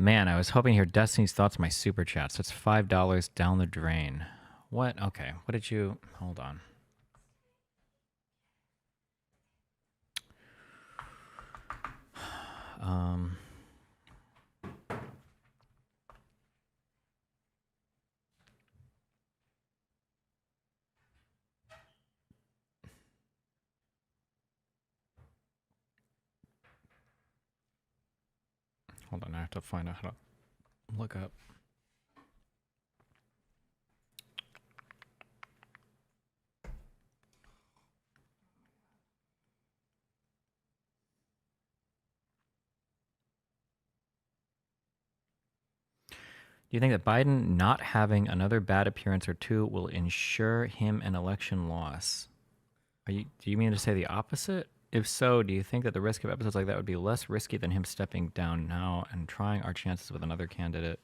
[SPEAKER 1] Man, I was hoping to hear Destiny's thoughts on my super chats. That's $5 down the drain. What? Okay. What did you... Hold on. Hold on, I have to find out how to look up. Do you think that Biden not having another bad appearance or two will ensure him an election loss? Do you mean to say the opposite? If so, do you think that the risk of episodes like that would be less risky than him stepping down now and trying our chances with another candidate?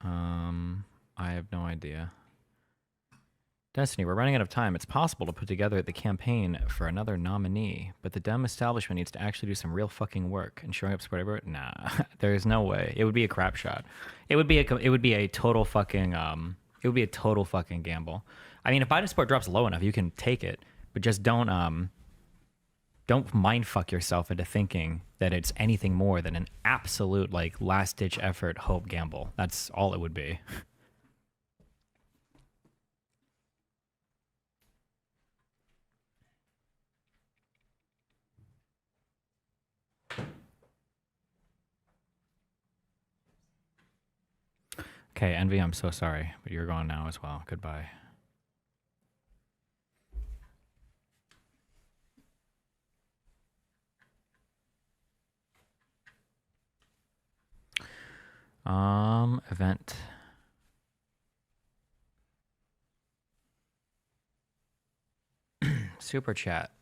[SPEAKER 1] I have no idea. Destiny, we're running out of time. It's possible to put together the campaign for another nominee, but the Dem establishment needs to actually do some real fucking work. And showing up support everywhere? Nah, there is no way. It would be a crap shot. It would be a total fucking gamble. I mean, if Biden support drops low enough, you can take it, but just don't mind fuck yourself into thinking that it's anything more than an absolute like last ditch effort hope gamble. That's all it would be. Okay, Envy, I'm so sorry, but you're gone now as well. Goodbye. Event. Super chat.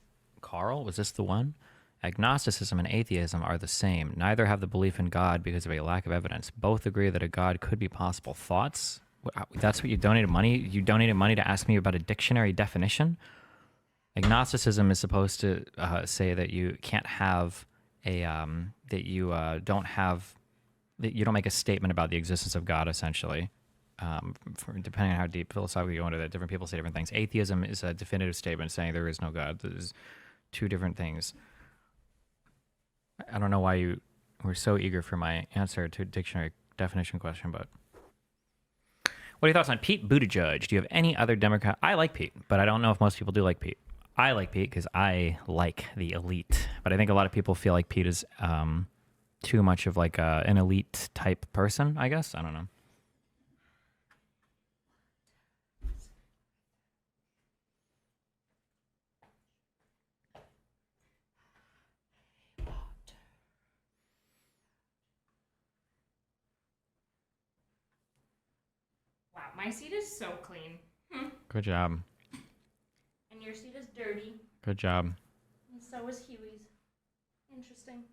[SPEAKER 1] Carl, was this the one? Agnosticism and atheism are the same. Neither have the belief in God because of a lack of evidence. Both agree that a God could be possible. Thoughts? That's what you donated money? You donated money to ask me about a dictionary definition? Agnosticism is supposed to say that you can't have a that you don't have that you don't make a statement about the existence of God. Essentially, depending on how deep philosophically you go into that, different people say different things. Atheism is a definitive statement saying there is no God. There's two different things. I don't know why you were so eager for my answer to dictionary definition question, but what are your thoughts on Pete Buttigieg? Do you have any other Democrat? I like Pete, but I don't know if most people do like Pete. I like Pete because I like the elite, but I think a lot of people feel like Pete is too much of like an elite type person, I guess. I don't know.
[SPEAKER 2] Wow, my seat is so clean.
[SPEAKER 1] Good job.
[SPEAKER 2] And your seat is dirty.
[SPEAKER 1] Good job.
[SPEAKER 2] And so is Huey's. Interesting.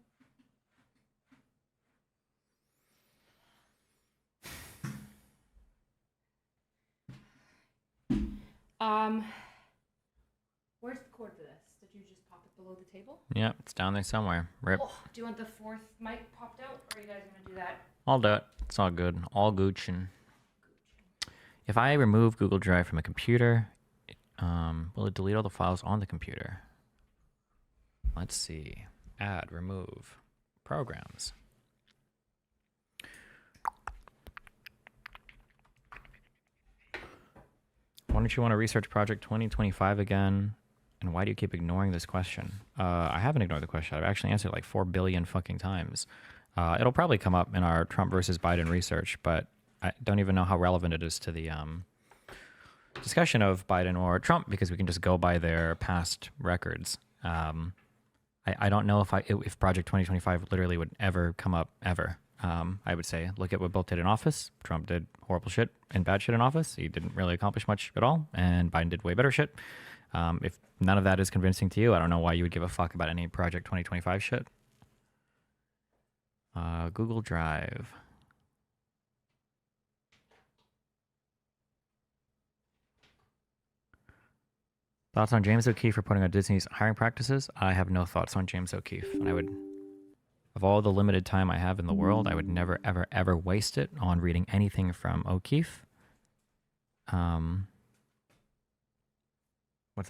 [SPEAKER 2] Where's the cord for this? Did you just pop it below the table?
[SPEAKER 1] Yep, it's down there somewhere. Rip.
[SPEAKER 2] Oh, do you want the fourth mic popped out, or are you guys gonna do that?
[SPEAKER 1] I'll do it. It's all good. All Gucci. If I remove Google Drive from a computer, will it delete all the files on the computer? Let's see. Add, remove, programs. Why don't you want to research Project 2025 again? And why do you keep ignoring this question? I haven't ignored the question. I've actually answered it like 4 billion fucking times. It'll probably come up in our Trump versus Biden research, but I don't even know how relevant it is to the discussion of Biden or Trump because we can just go by their past records. I don't know if Project 2025 literally would ever come up ever. I would say look at what both did in office. Trump did horrible shit and bad shit in office. He didn't really accomplish much at all, and Biden did way better shit. If none of that is convincing to you, I don't know why you would give a fuck about any Project 2025 shit. Google Drive. Thoughts on James O'Keefe reporting on Disney's hiring practices? I have no thoughts on James O'Keefe. And I would, of all the limited time I have in the world, I would never, ever, ever waste it on reading anything from O'Keefe. What's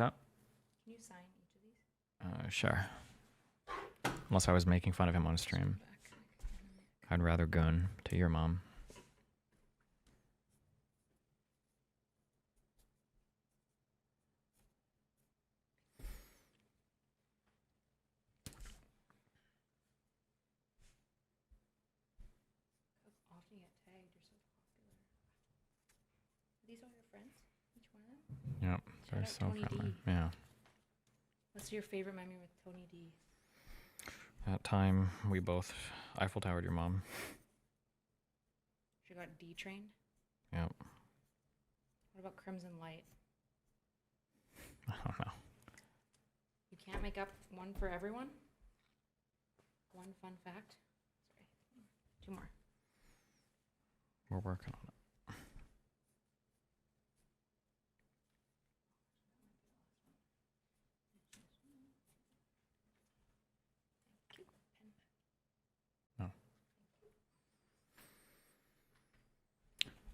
[SPEAKER 1] up?
[SPEAKER 2] Can you sign each of these?
[SPEAKER 1] Sure. Unless I was making fun of him on stream. I'd rather goon to your mom.
[SPEAKER 2] Often you get tagged. You're so popular. Are these all your friends? Each one of them?
[SPEAKER 1] Yep, they're
[SPEAKER 2] Shout
[SPEAKER 1] so
[SPEAKER 2] out Tony
[SPEAKER 1] friendly.
[SPEAKER 2] D.
[SPEAKER 1] Yeah.
[SPEAKER 2] What's your favorite memory with Tony D?
[SPEAKER 1] That time we both Eiffel Towered your mom.
[SPEAKER 2] She got D trained.
[SPEAKER 1] Yep.
[SPEAKER 2] What about Crimson Light?
[SPEAKER 1] I don't know.
[SPEAKER 2] You can't make up one for everyone? One fun fact? Sorry. 2 more.
[SPEAKER 1] We're working on it.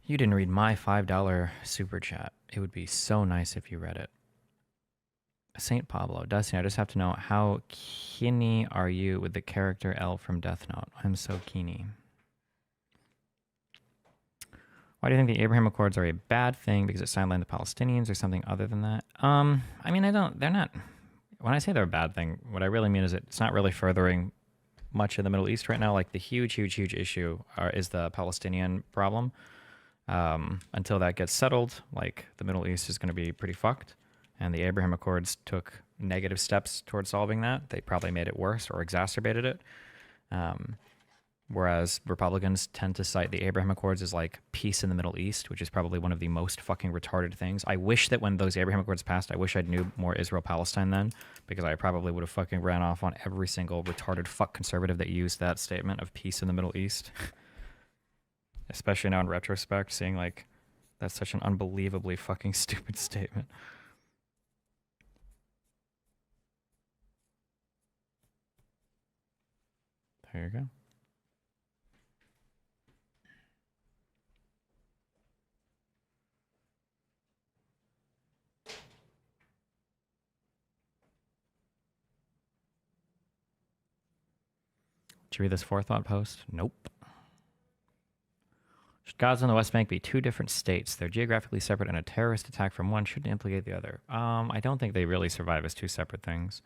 [SPEAKER 1] You didn't read my $5 super chat. It would be so nice if you read it. St. Pablo, Dustin, I just have to know, how keenly are you with the character L from Death Note? I'm so keenly. Why do you think the Abraham Accords are a bad thing? Because it sidelined the Palestinians or something other than that? I mean, they're not, when I say they're a bad thing, what I really mean is it's not really furthering much in the Middle East right now. Like the huge issue is the Palestinian problem. Until that gets settled, like the Middle East is going to be pretty fucked. And the Abraham Accords took negative steps towards solving that. They probably made it worse or exacerbated it. Um, Whereas Republicans tend to cite the Abraham Accords as like peace in the Middle East, which is probably one of the most fucking retarded things. I wish that when those Abraham Accords passed, I wish I'd knew more Israel-Palestine then, because I probably would have fucking ran off on every single retarded fuck conservative that used that statement of peace in the Middle East. Especially now in retrospect, seeing like that's such an unbelievably fucking stupid statement. There you go. Did you read this forethought post? Nope. Should Gaza and the West Bank be two different states? They're geographically separate, and a terrorist attack from one shouldn't implicate the other. I don't think they really survive as two separate things.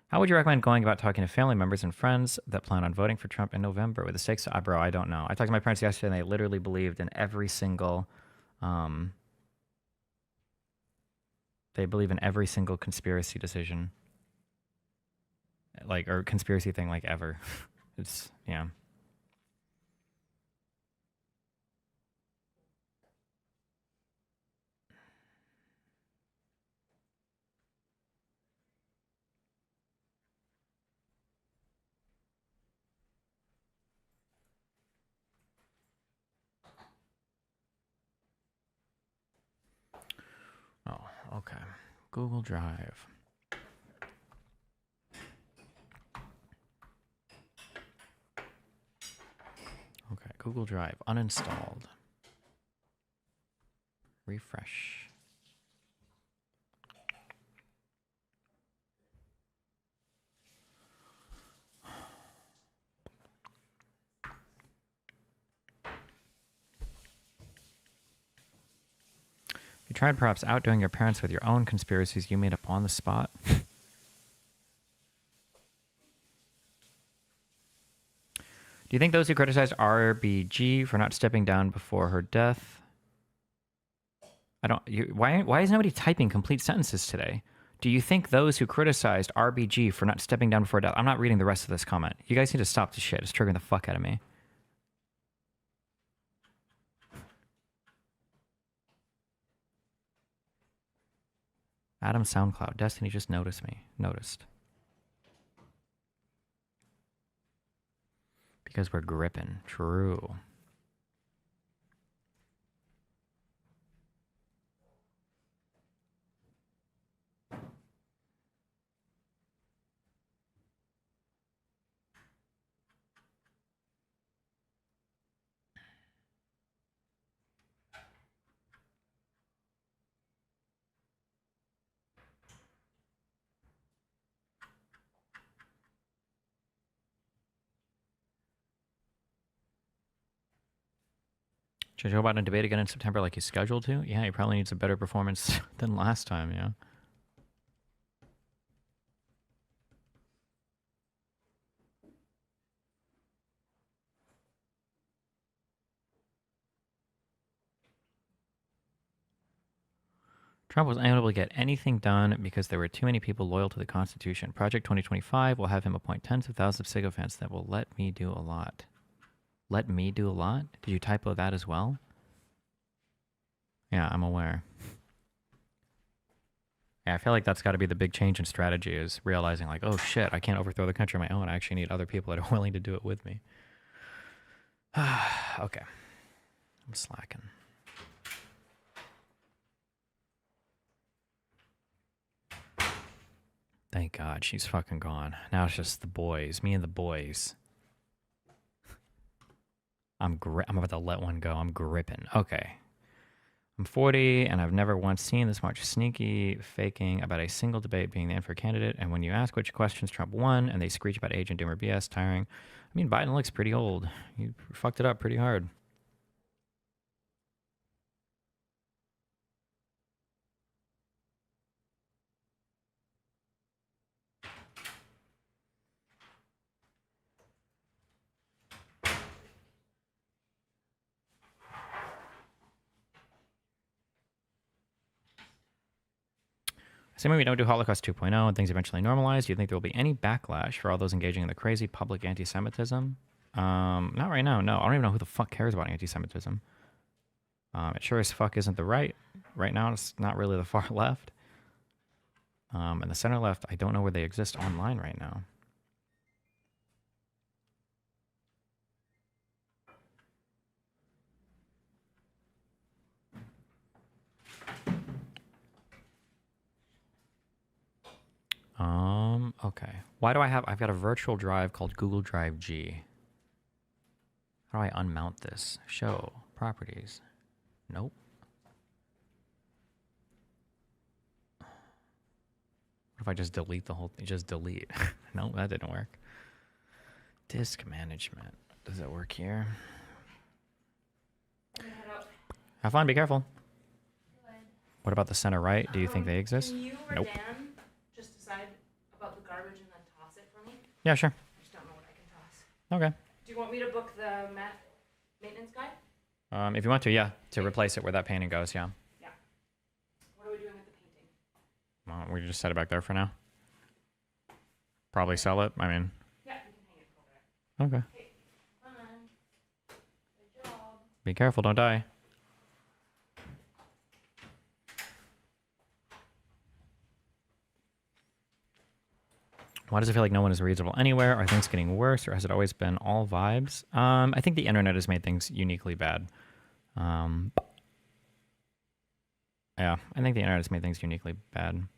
[SPEAKER 1] How would you recommend going about talking to family members and friends that plan on voting for Trump in November with the stakes? Bro, I don't know. I talked to my parents yesterday, and they literally believed in every single, they believe in every single conspiracy decision, like, or conspiracy thing, like, ever. It's, yeah. Oh, okay. Google Drive. Okay, Google Drive uninstalled. Refresh. You tried perhaps outdoing your parents with your own conspiracies you made up on the spot? Do you think those who criticized RBG for not stepping down before her death? Why is nobody typing complete sentences today? Do you think those who criticized RBG for not stepping down before death? I'm not reading the rest of this comment. You guys need to stop this shit. It's triggering the fuck out of me. Adam SoundCloud. Destiny just noticed me. Noticed. Because we're gripping. True. Should Joe Biden debate again in September like he's scheduled to? Yeah, he probably needs a better performance than last time, yeah. Trump was unable to get anything done because there were too many people loyal to the Constitution. Project 2025 will have him appoint tens of thousands of sycophants that will let me do a lot. Let me do a lot? Did you typo that as well? Yeah, I'm aware. Yeah, I feel like that's got to be the big change in strategy is realizing like, oh shit, I can't overthrow the country on my own. I actually need other people that are willing to do it with me. Okay. I'm slacking. Thank God she's fucking gone. Now it's just the boys. Me and the boys. I'm about to let one go. I'm gripping. Okay. I'm 40 and I've never once seen this much sneaky faking about a single debate being the unfair candidate. And when you ask which questions Trump won and they screech about age and doomer BS, tiring. I mean, Biden looks pretty old. You fucked it up pretty hard. Assuming we don't do Holocaust 2.0 and things eventually normalize, do you think there will be any backlash for all those engaging in the crazy public anti-Semitism? Not right now, no. I don't even know who the fuck cares about anti-Semitism. It sure as fuck isn't the right. Right now, it's not really the far left. And the center left, I don't know where they exist online right now. Okay. Why do I've got a virtual drive called Google Drive G. How do I unmount this? Show, properties. Nope. What if I just delete the whole thing? Just delete. No, that didn't work. Disk management. Does that work here? Have fun, be careful.
[SPEAKER 2] Good.
[SPEAKER 1] What about the center right? Do you think they exist?
[SPEAKER 2] Can you or
[SPEAKER 1] Nope.
[SPEAKER 2] Dan just decide about the garbage and then toss it for me?
[SPEAKER 1] Yeah, sure.
[SPEAKER 2] I just don't know what I can toss.
[SPEAKER 1] Okay.
[SPEAKER 2] Do you want me to book the maintenance guy?
[SPEAKER 1] If you want to, yeah. To replace it where that painting goes, yeah.
[SPEAKER 2] Yeah. What are we doing with the painting?
[SPEAKER 1] Well, we just set it back there for now. Probably sell it. I mean,
[SPEAKER 2] Yeah, we can hang it over there.
[SPEAKER 1] okay.
[SPEAKER 2] Okay, fun. Good job.
[SPEAKER 1] Be careful, don't die. Why does it feel like no one is reasonable anywhere? Are things getting worse, or has it always been all vibes? I think the internet has made things uniquely bad. Yeah, I think the internet has made things uniquely bad.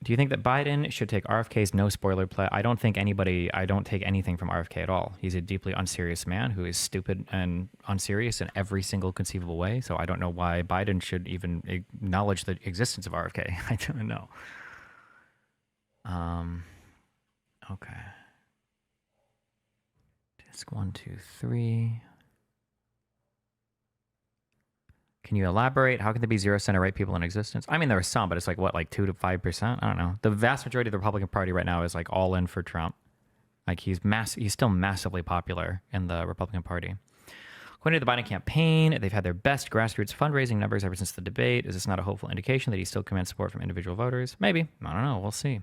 [SPEAKER 1] Do you think that Biden should take RFK's no spoiler play? I don't take anything from RFK at all. He's a deeply unserious man who is stupid and unserious in every single conceivable way. So I don't know why Biden should even acknowledge the existence of RFK. I don't know. Okay. Disk 1, 2, 3. Can you elaborate? How can there be zero center-right people in existence? I mean, there are some, but it's like, what, like 2 to 5%? I don't know. The vast majority of the Republican Party right now is like all in for Trump. Like he's still massively popular in the Republican Party. According to the Biden campaign, they've had their best grassroots fundraising numbers ever since the debate. Is this not a hopeful indication that he still commands support from individual voters? Maybe. I don't know. We'll see.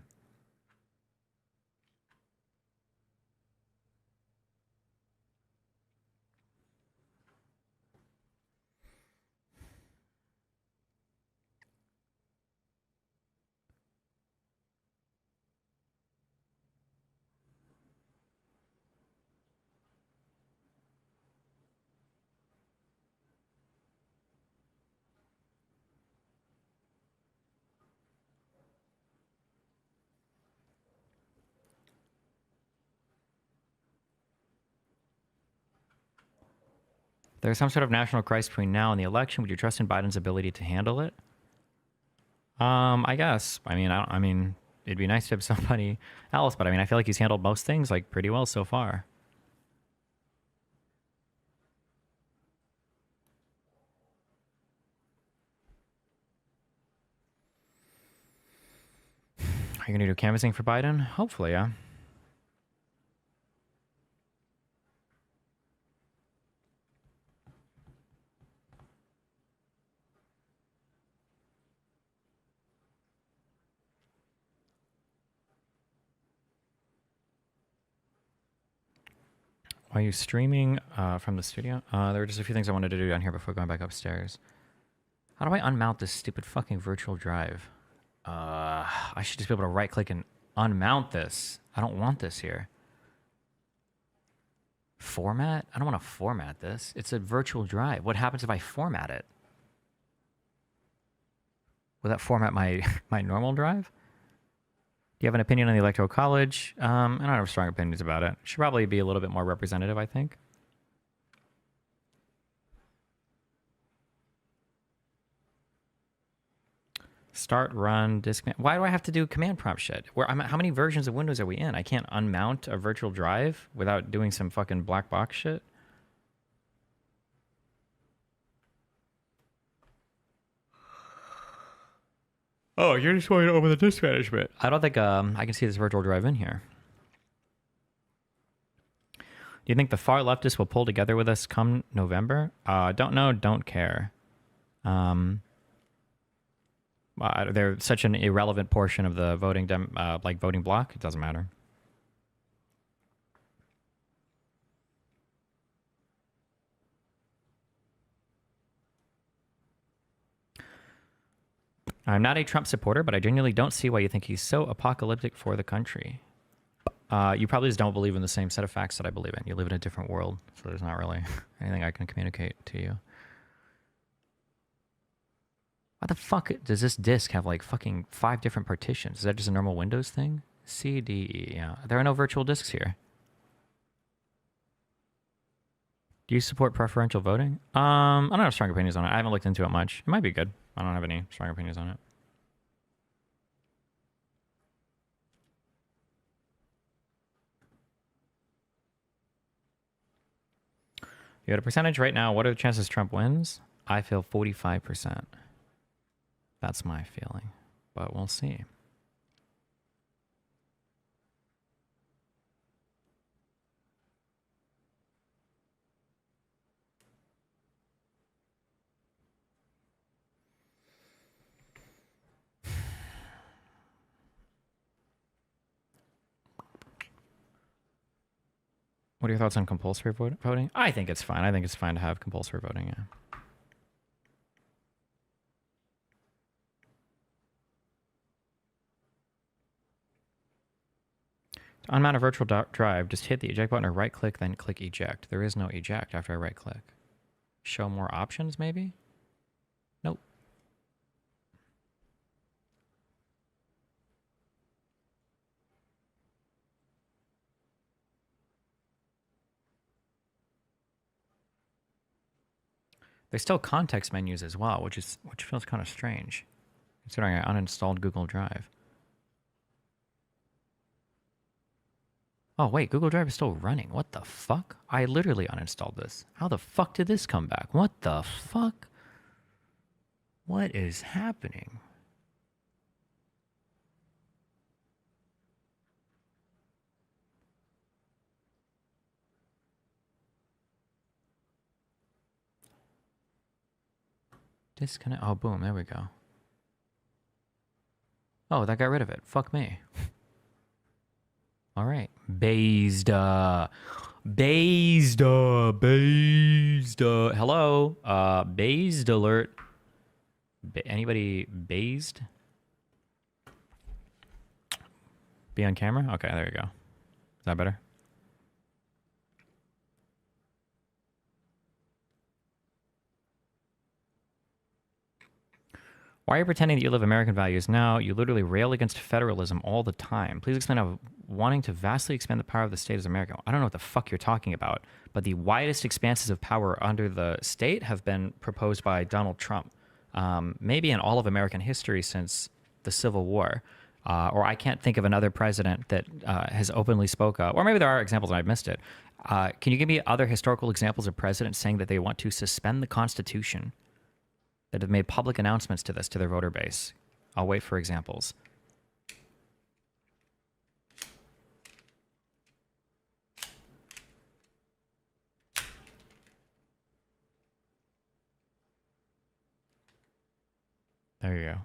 [SPEAKER 1] There's some sort of national crisis between now and the election. Would you trust in Biden's ability to handle it? I guess. I mean, it'd be nice to have somebody else, but I mean, I feel like he's handled most things like pretty well so far. Are you gonna do canvassing for Biden? Hopefully, yeah. Are you streaming from the studio? There were just a few things I wanted to do down here before going back upstairs. How do I unmount this stupid fucking virtual drive? I should just be able to right click and unmount this. I don't want this here. Format? I don't want to format this. It's a virtual drive. What happens if I format it? Will that format my normal drive? Do you have an opinion on the Electoral College? I don't have strong opinions about it. Should probably be a little bit more representative, I think. Start, run, disk. Why do I have to do command prompt shit? How many versions of Windows are we in? I can't unmount a virtual drive without doing some fucking black box shit. Oh, you're just going over the disk management. I don't think I can see this virtual drive in here. Do you think the far leftists will pull together with us come November? Don't know, don't care. They're such an irrelevant portion of the voting voting block. It doesn't matter. I'm not a Trump supporter, but I genuinely don't see why you think he's so apocalyptic for the country. You probably just don't believe in the same set of facts that I believe in. You live in a different world, so there's not really anything I can communicate to you. Why the fuck does this disk have like fucking 5 different partitions? Is that just a normal Windows thing? C, D, E, yeah. There are no virtual disks here. Do you support preferential voting? I don't have strong opinions on it. I haven't looked into it much. It might be good. I don't have any strong opinions on it. You got a percentage right now. What are the chances Trump wins? I feel 45%. That's my feeling, but we'll see. What are your thoughts on compulsory voting? I think it's fine. I think it's fine to have compulsory voting, yeah. To unmount a virtual drive, just hit the eject button or right-click, then click eject. There is no eject after I right-click. Show more options, maybe? Nope. There's still context menus as well, which feels kind of strange, considering I uninstalled Google Drive. Oh wait, Google Drive is still running. What the fuck? I literally uninstalled this. How the fuck did this come back? What the fuck? What is happening? Disconnect. Oh, boom. There we go. Oh, that got rid of it. Fuck me. All right. Based. Hello. Based alert. Anybody based? Be on camera? Okay, there you go. Is that better? Why are you pretending that you live American values now? You literally rail against federalism all the time. Please explain how wanting to vastly expand the power of the state is American. I don't know what the fuck you're talking about, but the widest expanses of power under the state have been proposed by Donald Trump, maybe in all of American history since the Civil War. Or I can't think of another president that has openly spoke up. Or maybe there are examples and I've missed it. Can you give me other historical examples of presidents saying that they want to suspend the Constitution, that have made public announcements to this to their voter base? I'll wait for examples. There you go.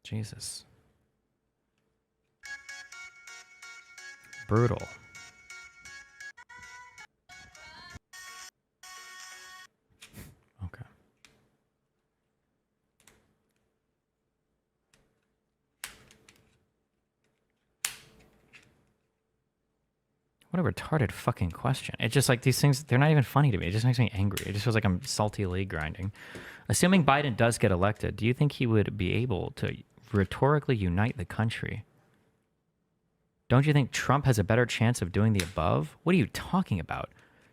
[SPEAKER 1] Jesus. Brutal. Okay. What a retarded fucking question. It's just like these things, they're not even funny to me. It just makes me angry. It just feels like I'm salty league grinding. Assuming Biden does get elected, do you think he would be able to rhetorically unite the country? Don't you think Trump has a better chance of doing the above? What are you talking about?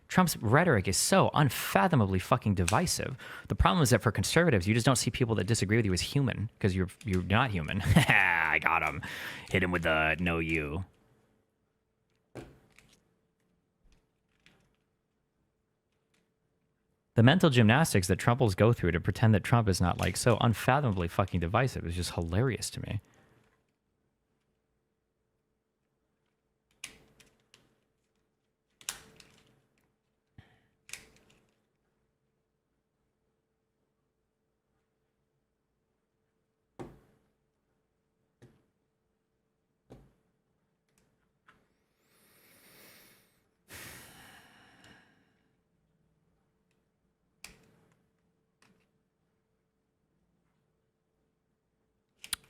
[SPEAKER 1] Trump's rhetoric is so unfathomably fucking divisive. The problem is that for conservatives, you just don't see people that disagree with you as human, because you're not human. I got him. Hit him with a no you. The mental gymnastics that Trumpers go through to pretend that Trump is not like so unfathomably fucking divisive is just hilarious to me.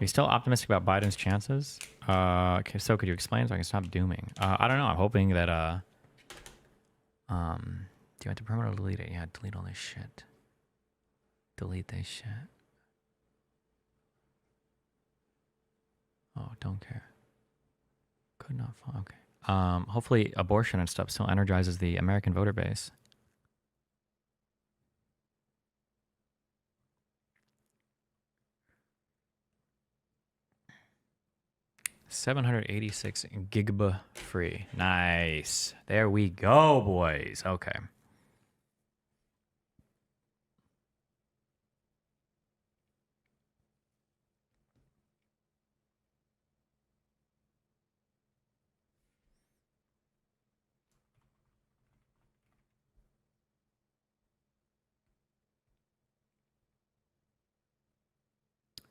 [SPEAKER 1] Are you still optimistic about Biden's chances? Okay, so could you explain so I can stop dooming? I don't know. I'm hoping that do you want to promote or delete it? Yeah, delete all this shit. Delete this shit. Oh, don't care. Could not fall. Okay. Hopefully abortion and stuff still energizes the American voter base. 786 gigaba free. Nice. There we go, boys. Okay.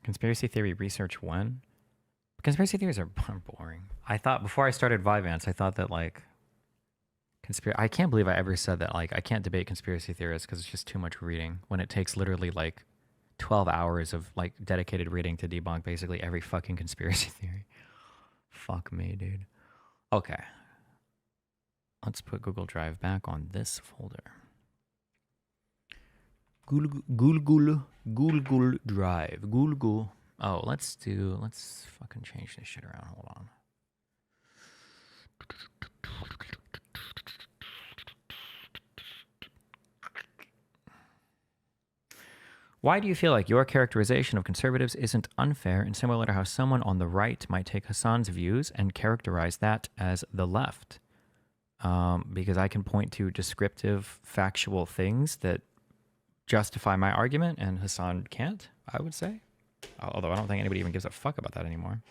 [SPEAKER 1] Conspiracy theory research one. Conspiracy theories are boring. I thought before I started Vyvanse, I thought that like I can't believe I ever said that like I can't debate conspiracy theorists because it's just too much reading when it takes literally like 12 hours of like dedicated reading to debunk basically every fucking conspiracy theory. Fuck me, dude. Okay. Let's put Google Drive back on this folder. Google Drive. Google. Oh, let's fucking change this shit around. Hold on. Why do you feel like your characterization of conservatives isn't unfair and similar to how someone on the right might take Hassan's views and characterize that as the left? Because I can point to descriptive, factual things that justify my argument, and Hassan can't, I would say. Although I don't think anybody even gives a fuck about that anymore.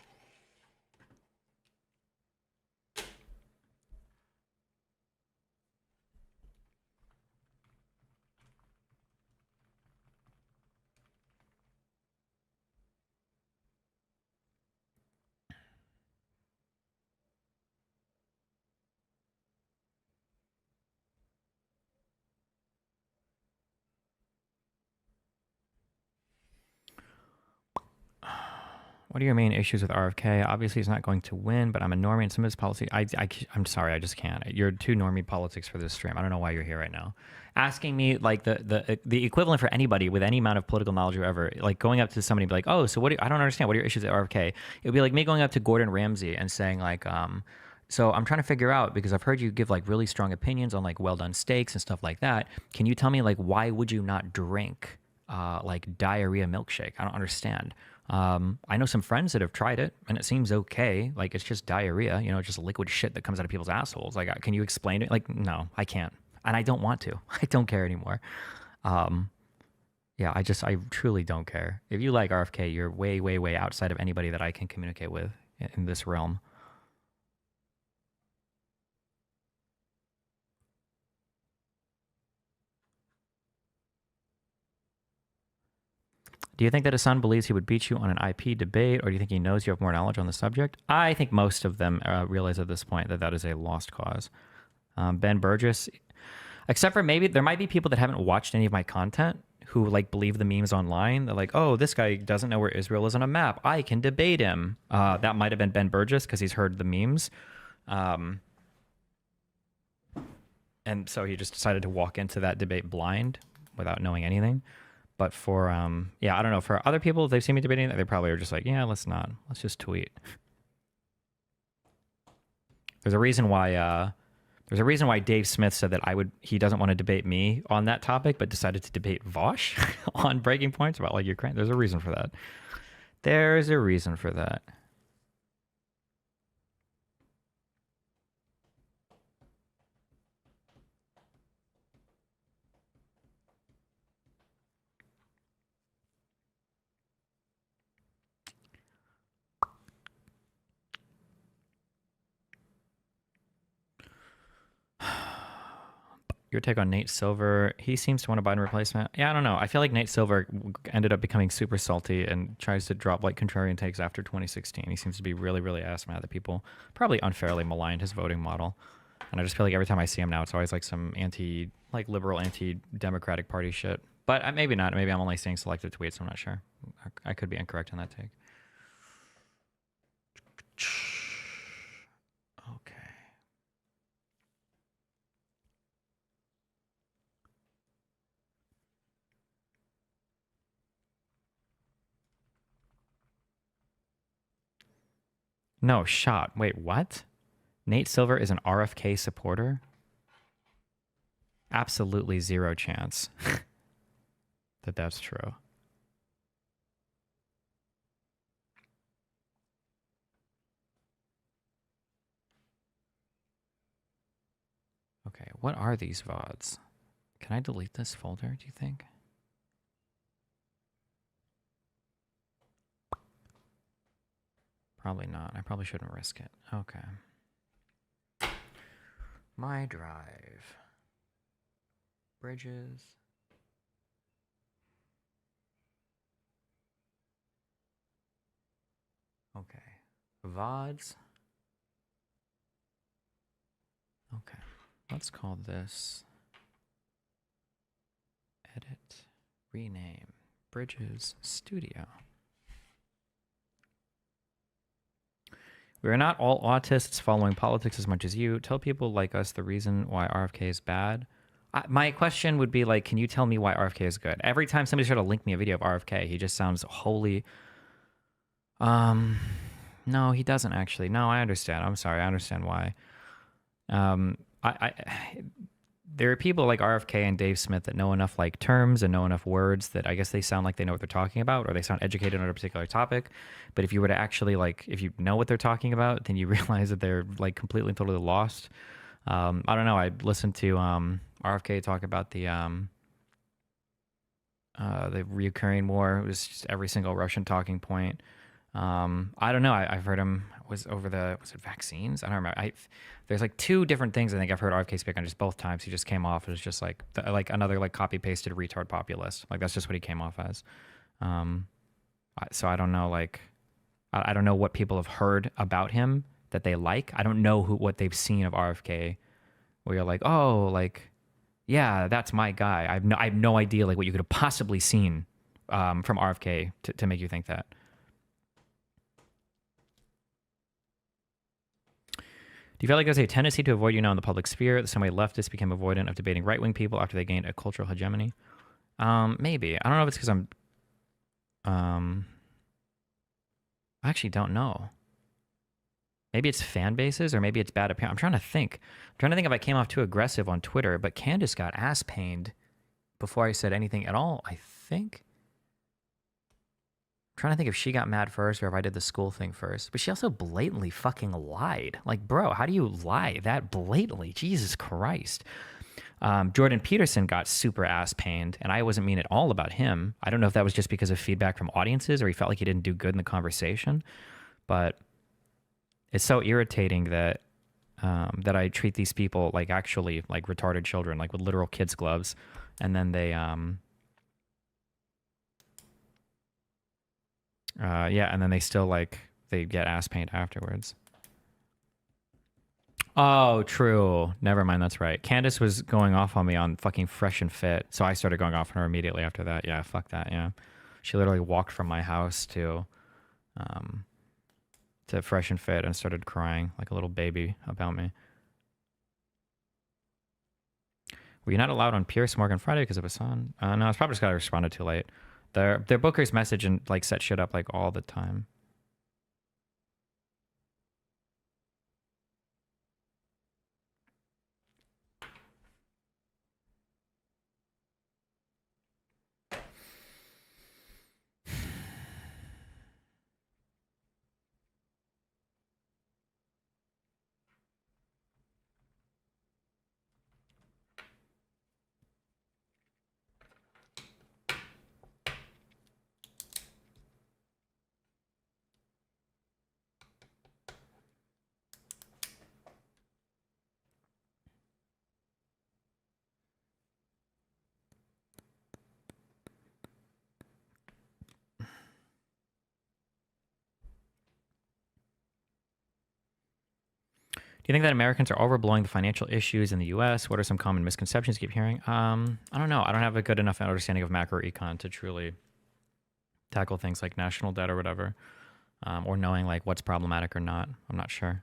[SPEAKER 1] What are your main issues with RFK? Obviously, he's not going to win, but I'm a normie in some of his policy. I'm sorry, I just can't. You're too normie politics for this stream. I don't know why you're here right now. Asking me like the equivalent for anybody with any amount of political knowledge or ever, like going up to somebody and be like, oh, so I don't understand. What are your issues at RFK? It would be like me going up to Gordon Ramsay and saying like, so I'm trying to figure out, because I've heard you give like really strong opinions on like well done steaks and stuff like that. Can you tell me like why would you not drink like diarrhea milkshake? I don't understand. I know some friends that have tried it and it seems okay. Like it's just diarrhea, you know, just liquid shit that comes out of people's assholes. Like, can you explain it? Like, no, I can't. And I don't want to. I don't care anymore. Yeah, I truly don't care. If you like RFK, you're way, way, way outside of anybody that I can communicate with in this realm. Do you think that Hassan believes he would beat you on an IP debate, or do you think he knows you have more knowledge on the subject? I think most of them realize at this point that that is a lost cause. Ben Burgess, except for maybe there might be people that haven't watched any of my content who like believe the memes online. They're like, oh, this guy doesn't know where Israel is on a map. I can debate him. That might have been Ben Burgess because he's heard the memes. And so he just decided to walk into that debate blind without knowing anything. But for, yeah, I don't know. For other people, if they've seen me debating, they probably are just like, yeah, let's not. Let's just tweet. There's a reason why Dave Smith said that he doesn't want to debate me on that topic, but decided to debate Vosh on Breaking Points about like Ukraine. There's a reason for that. There's a reason for that. Your take on Nate Silver? He seems to want a Biden replacement. Yeah, I don't know. I feel like Nate Silver ended up becoming super salty and tries to drop like contrarian takes after 2016. He seems to be really, really ass mad that people probably unfairly maligned his voting model. And I just feel like every time I see him now, it's always like some like liberal, anti-democratic party shit. But maybe not. Maybe I'm only seeing selective tweets. I'm not sure. I could be incorrect on that take. Okay. No, shot. Wait, what? Nate Silver is an RFK supporter? Absolutely zero chance that that's true. Okay, what are these VODs? Can I delete this folder, do you think? Probably not. I probably shouldn't risk it. Okay. My drive. Bridges. Okay. VODs. Okay. Let's call this edit, rename, Bridges Studio. We are not all autists following politics as much as you. Tell people like us the reason why RFK is bad. My question would be like, can you tell me why RFK is good? Every time somebody's trying to link me a video of RFK, he just sounds wholly... No, he doesn't actually. No, I understand. I'm sorry. I understand why. There are people like RFK and Dave Smith that know enough like terms and know enough words that I guess they sound like they know what they're talking about, or they sound educated on a particular topic. But if you were to actually like, if you know what they're talking about, then you realize that they're like completely and totally lost. I don't know. I listened to RFK talk about the Ukraine war. It was just every single Russian talking point. I don't know. I've heard him was it vaccines? I don't remember. There's like two different things I think I've heard RFK speak on. Just both times he just came off as just like another like copy pasted retard populist. Like that's just what he came off as. So I don't know. Like I don't know what people have heard about him that they like. I don't know what they've seen of RFK where you're like, oh, like yeah, that's my guy. I have no idea like what you could have possibly seen from RFK to make you think that. Do you feel like there's a tendency to avoid you now in the public sphere? The same way leftists became avoidant of debating right-wing people after they gained a cultural hegemony? Maybe. I don't know if it's because I actually don't know. Maybe it's fan bases or maybe it's bad appearance. I'm trying to think if I came off too aggressive on Twitter, but Candace got ass pained before I said anything at all, I think. Trying to think if she got mad first or if I did the school thing first. But she also blatantly fucking lied. Like, bro, how do you lie that blatantly? Jesus Christ. Jordan Peterson got super ass pained, and I wasn't mean at all about him. I don't know if that was just because of feedback from audiences or he felt like he didn't do good in the conversation. But it's so irritating that that I treat these people like actually like retarded children, like with literal kids' gloves. And then they... yeah, and then they still like they get ass paint afterwards. Oh, true. Never mind, that's right. Candace was going off on me on fucking Fresh and Fit, so I started going off on her immediately after that. Yeah, fuck that. Yeah, she literally walked from my house to Fresh and Fit and started crying like a little baby about me. Were you not allowed on Pierce Morgan Friday because of Hassan? No, it's probably just got responded too late. Their bookers message and like set shit up like all the time. Do you think that Americans are overblowing the financial issues in the U.S.? What are some common misconceptions you keep hearing? I don't know. I don't have a good enough understanding of macro econ to truly tackle things like national debt or whatever, or knowing like what's problematic or not. I'm not sure.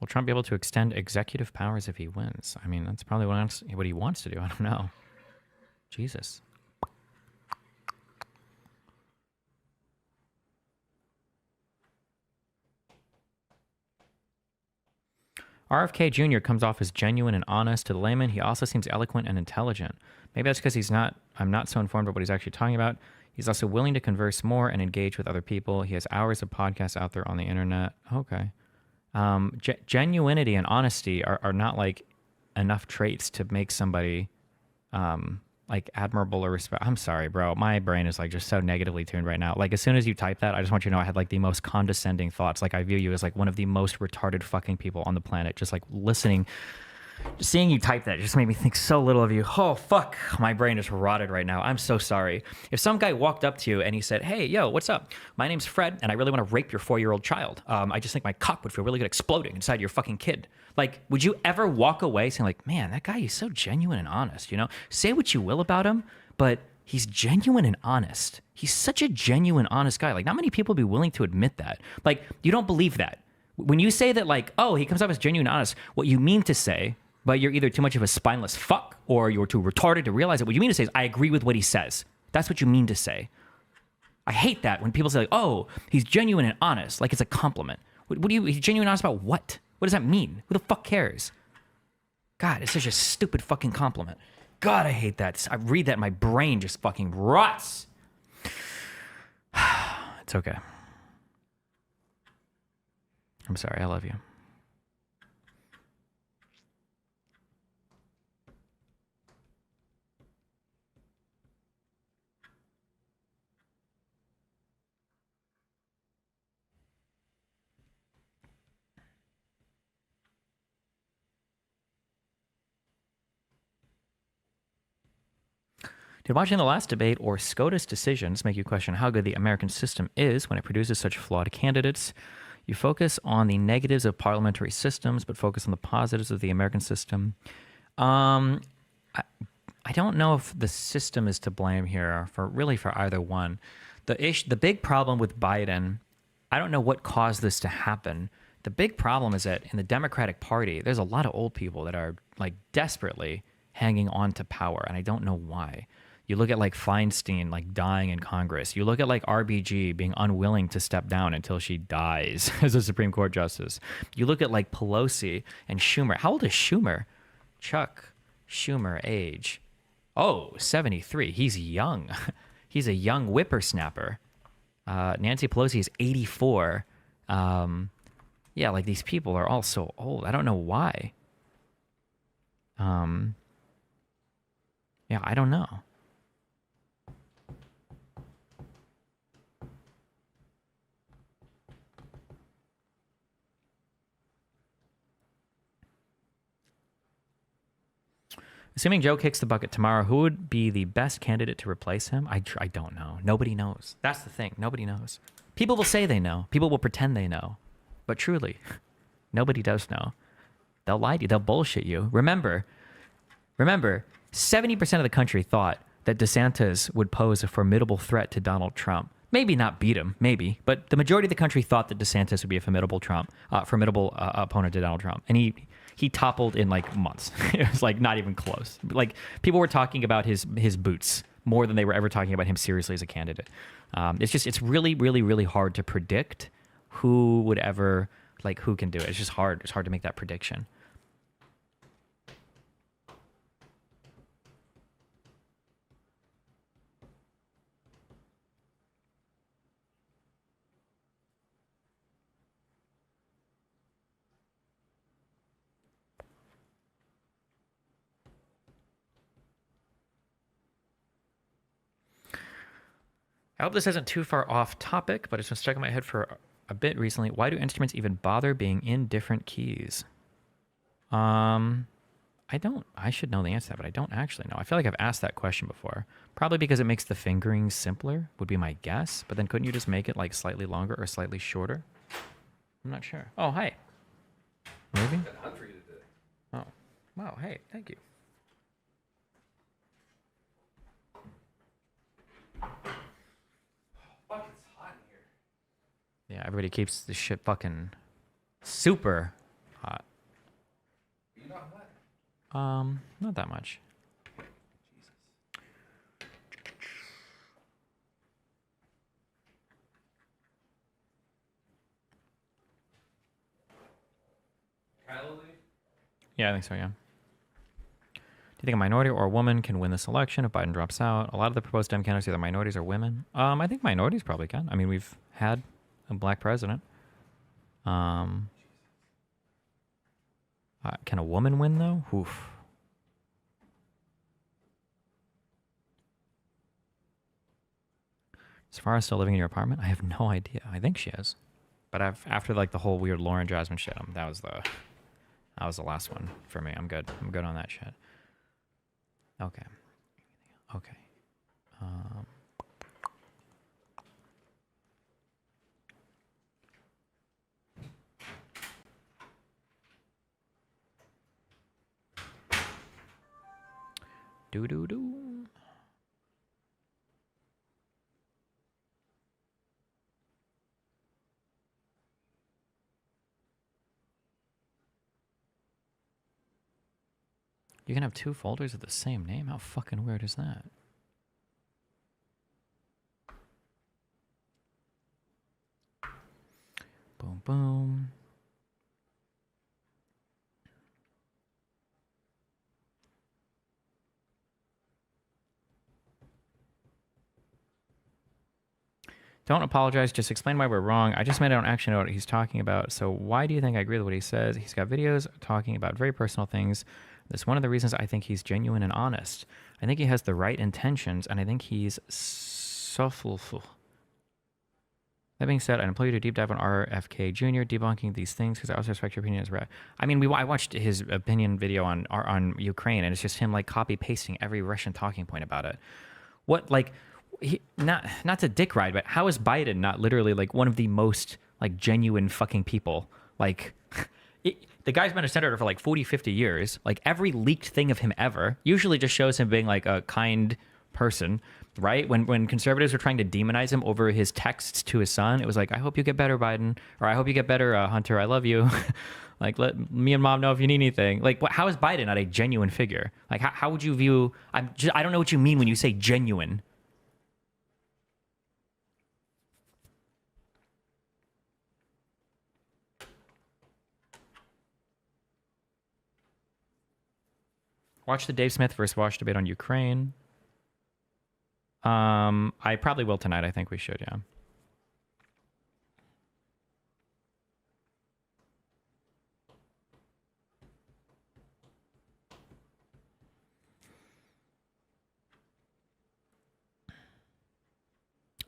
[SPEAKER 1] Will Trump be able to extend executive powers if he wins? I mean, that's probably what he wants to do. I don't know. Jesus. RFK Jr. comes off as genuine and honest to the layman. He also seems eloquent and intelligent. Maybe that's because I'm not so informed about what he's actually talking about. He's also willing to converse more and engage with other people. He has hours of podcasts out there on the internet. Okay. Genuinity and honesty are not like enough traits to make somebody like admirable or respect. I'm sorry, bro. My brain is like just so negatively tuned right now. Like as soon as you type that, I just want you to know I had like the most condescending thoughts. Like I view you as like one of the most retarded fucking people on the planet. Just like listening, just seeing you type that just made me think so little of you. Oh, fuck. My brain is rotted right now. I'm so sorry. If some guy walked up to you and he said, hey, yo, what's up? My name's Fred, and I really want to rape your 4-year-old child. I just think my cock would feel really good exploding inside your fucking kid. Like, would you ever walk away saying like, man, that guy is so genuine and honest, you know? Say what you will about him, but he's genuine and honest. He's such a genuine, honest guy. Like, not many people would be willing to admit that. Like, you don't believe that. When you say that, like, oh, he comes off as genuine and honest, what you mean to say, but you're either too much of a spineless fuck or you're too retarded to realize it. What you mean to say is, I agree with what he says. That's what you mean to say. I hate that when people say, like, oh, he's genuine and honest, like it's a compliment. He's genuine and honest about what? What does that mean? Who the fuck cares? God, it's such a stupid fucking compliment. God, I hate that. I read that and my brain just fucking rots. It's okay. I'm sorry. I love you. Did watching the last debate or SCOTUS decisions make you question how good the American system is when it produces such flawed candidates? You focus on the negatives of parliamentary systems, but focus on the positives of the American system. I don't know if the system is to blame here for either one. The big problem with Biden, I don't know what caused this to happen. The big problem is that in the Democratic Party, there's a lot of old people that are like desperately hanging on to power, and I don't know why. You look at like Feinstein like dying in Congress. You look at like RBG being unwilling to step down until she dies as a Supreme Court justice. You look at like Pelosi and Schumer. How old is Schumer? Chuck Schumer age. Oh, 73. He's young. He's a young whippersnapper. Nancy Pelosi is 84. Yeah, like these people are all so old. I don't know why. Yeah, I don't know. Assuming Joe kicks the bucket tomorrow, who would be the best candidate to replace him? I don't know. Nobody knows. That's the thing. Nobody knows. People will say they know. People will pretend they know. But truly, nobody does know. They'll lie to you. They'll bullshit you. Remember, 70% of the country thought that DeSantis would pose a formidable threat to Donald Trump. Maybe not beat him, maybe. But the majority of the country thought that DeSantis would be a formidable opponent to Donald Trump. And he toppled in like months. It was like not even close. Like people were talking about his boots more than they were ever talking about him seriously as a candidate. It's really, really, really hard to predict who would ever, like who can do it. It's just hard. It's hard to make that prediction. I hope this isn't too far off topic, but it's been stuck in my head for a bit recently. Why do instruments even bother being in different keys? I I should know the answer to that, but I don't actually know. I feel like I've asked that question before. Probably because it makes the fingering simpler, would be my guess. But then couldn't you just make it like slightly longer or slightly shorter? I'm not sure. Oh, hi. Maybe? Oh. Wow, hey, thank you.
[SPEAKER 3] Fuck, it's hot in here.
[SPEAKER 1] Yeah, everybody keeps this shit fucking super hot.
[SPEAKER 3] You not hot?
[SPEAKER 1] Not that much.
[SPEAKER 3] Jesus. Kylie?
[SPEAKER 1] Yeah, I think so, yeah. Do you think a minority or a woman can win this election if Biden drops out? A lot of the proposed Dem candidates are either minorities or women. I think minorities probably can. I mean, we've had a black president. Can a woman win, though? Oof. As far as still living in your apartment, I have no idea. I think she is. But after like the whole weird Lauren Jasmine shit, that was the last one for me. I'm good. I'm good on that shit. Okay. Okay. Do. You can have two folders with the same name? How fucking weird is that? Boom, boom. Don't apologize. Just explain why we're wrong. I just meant I don't actually know what he's talking about. So why do you think I agree with what he says? He's got videos talking about very personal things. That's one of the reasons I think he's genuine and honest. I think he has the right intentions, and I think he's soulful. That being said, I implore you to deep dive on RFK Jr. debunking these things because I also respect your opinion as well. I mean, I watched his opinion video on Ukraine, and it's just him like copy pasting every Russian talking point about it. What like? Not to dick ride, but how is Biden not literally like one of the most like genuine fucking people? Like the guy's been a senator for like 40, 50 years. Like every leaked thing of him ever usually just shows him being like a kind person, right? When conservatives were trying to demonize him over his texts to his son, it was like, I hope you get better, Biden, or I hope you get better, Hunter. I love you. Like, let me and mom know if you need anything. Like, how is Biden not a genuine figure? Like, how would you view? I don't know what you mean when you say genuine. Watch the Dave Smith versus Wash debate on Ukraine. I probably will tonight. I think we should, yeah.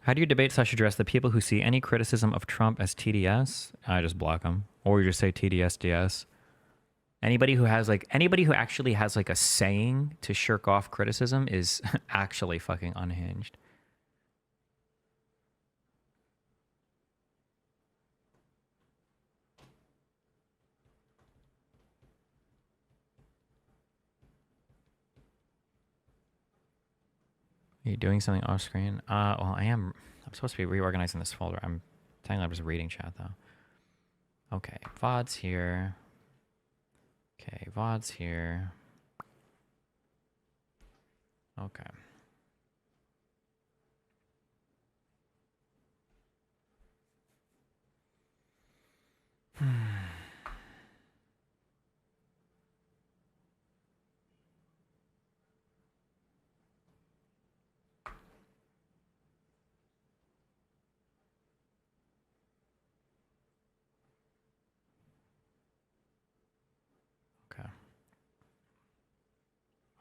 [SPEAKER 1] How do you debate / address the people who see any criticism of Trump as TDS? I just block them. Or you just say TDSDS. Anybody who actually has like a saying to shirk off criticism is actually fucking unhinged. Are you doing something off screen? Well, I am. I'm supposed to be reorganizing this folder. I'm just reading chat though. Okay, VOD's here. Okay, VOD's here. Okay. Okay.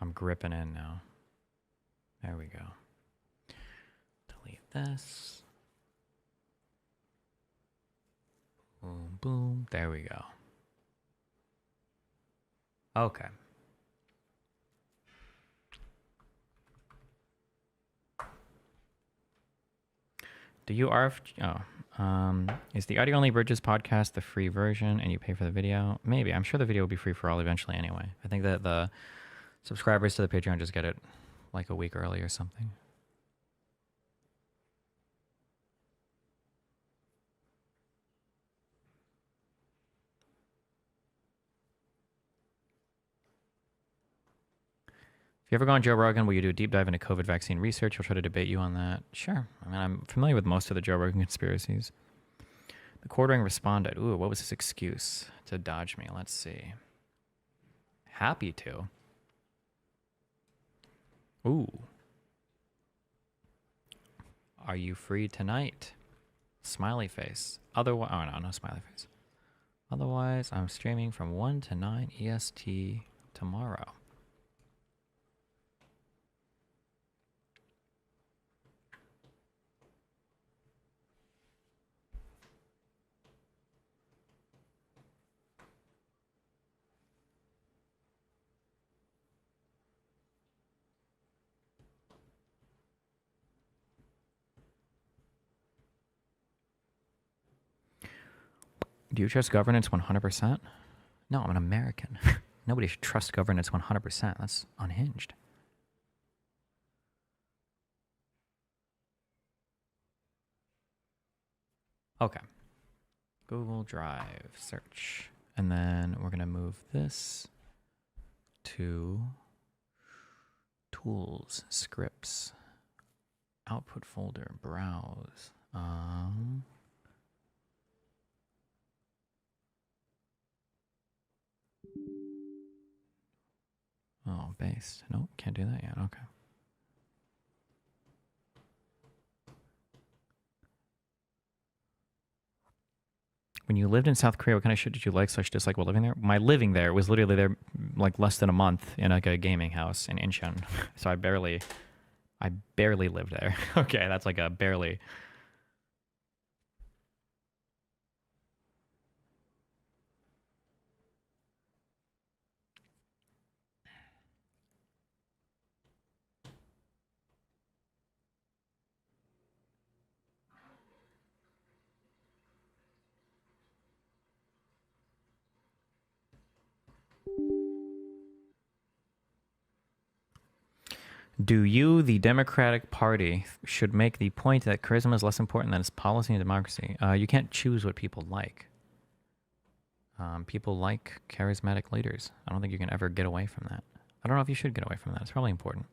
[SPEAKER 1] I'm gripping in now. There we go. Delete this. Boom, boom. There we go. Okay. Do you ARF? Is the Audio Only Bridges podcast the free version and you pay for the video? Maybe. I'm sure the video will be free for all eventually anyway. I think that the subscribers to the Patreon just get it like a week early or something. If you ever go on Joe Rogan, will you do a deep dive into COVID vaccine research? He'll try to debate you on that. Sure. I mean, I'm familiar with most of the Joe Rogan conspiracies. The quartering responded. Ooh, what was his excuse to dodge me? Let's see. Happy to. Ooh. Are you free tonight? Smiley face. Otherwise, oh no, no smiley face. Otherwise, I'm streaming from 1 to 9 EST tomorrow. Do you trust governance 100%? No, I'm an American. Nobody should trust governance 100%. That's unhinged. Okay. Google Drive, search. And then we're going to move this to tools, scripts, output folder, browse. Oh, based. Nope, can't do that yet. Okay. When you lived in South Korea, what kind of shit did you like / dislike while living there? My living there was literally there like less than a month in like a gaming house in Incheon. So I barely lived there. Okay, that's like a barely. Do you, the Democratic Party, should make the point that charisma is less important than its policy and democracy? You can't choose what people like. People like charismatic leaders. I don't think you can ever get away from that. I don't know if you should get away from that. It's probably important.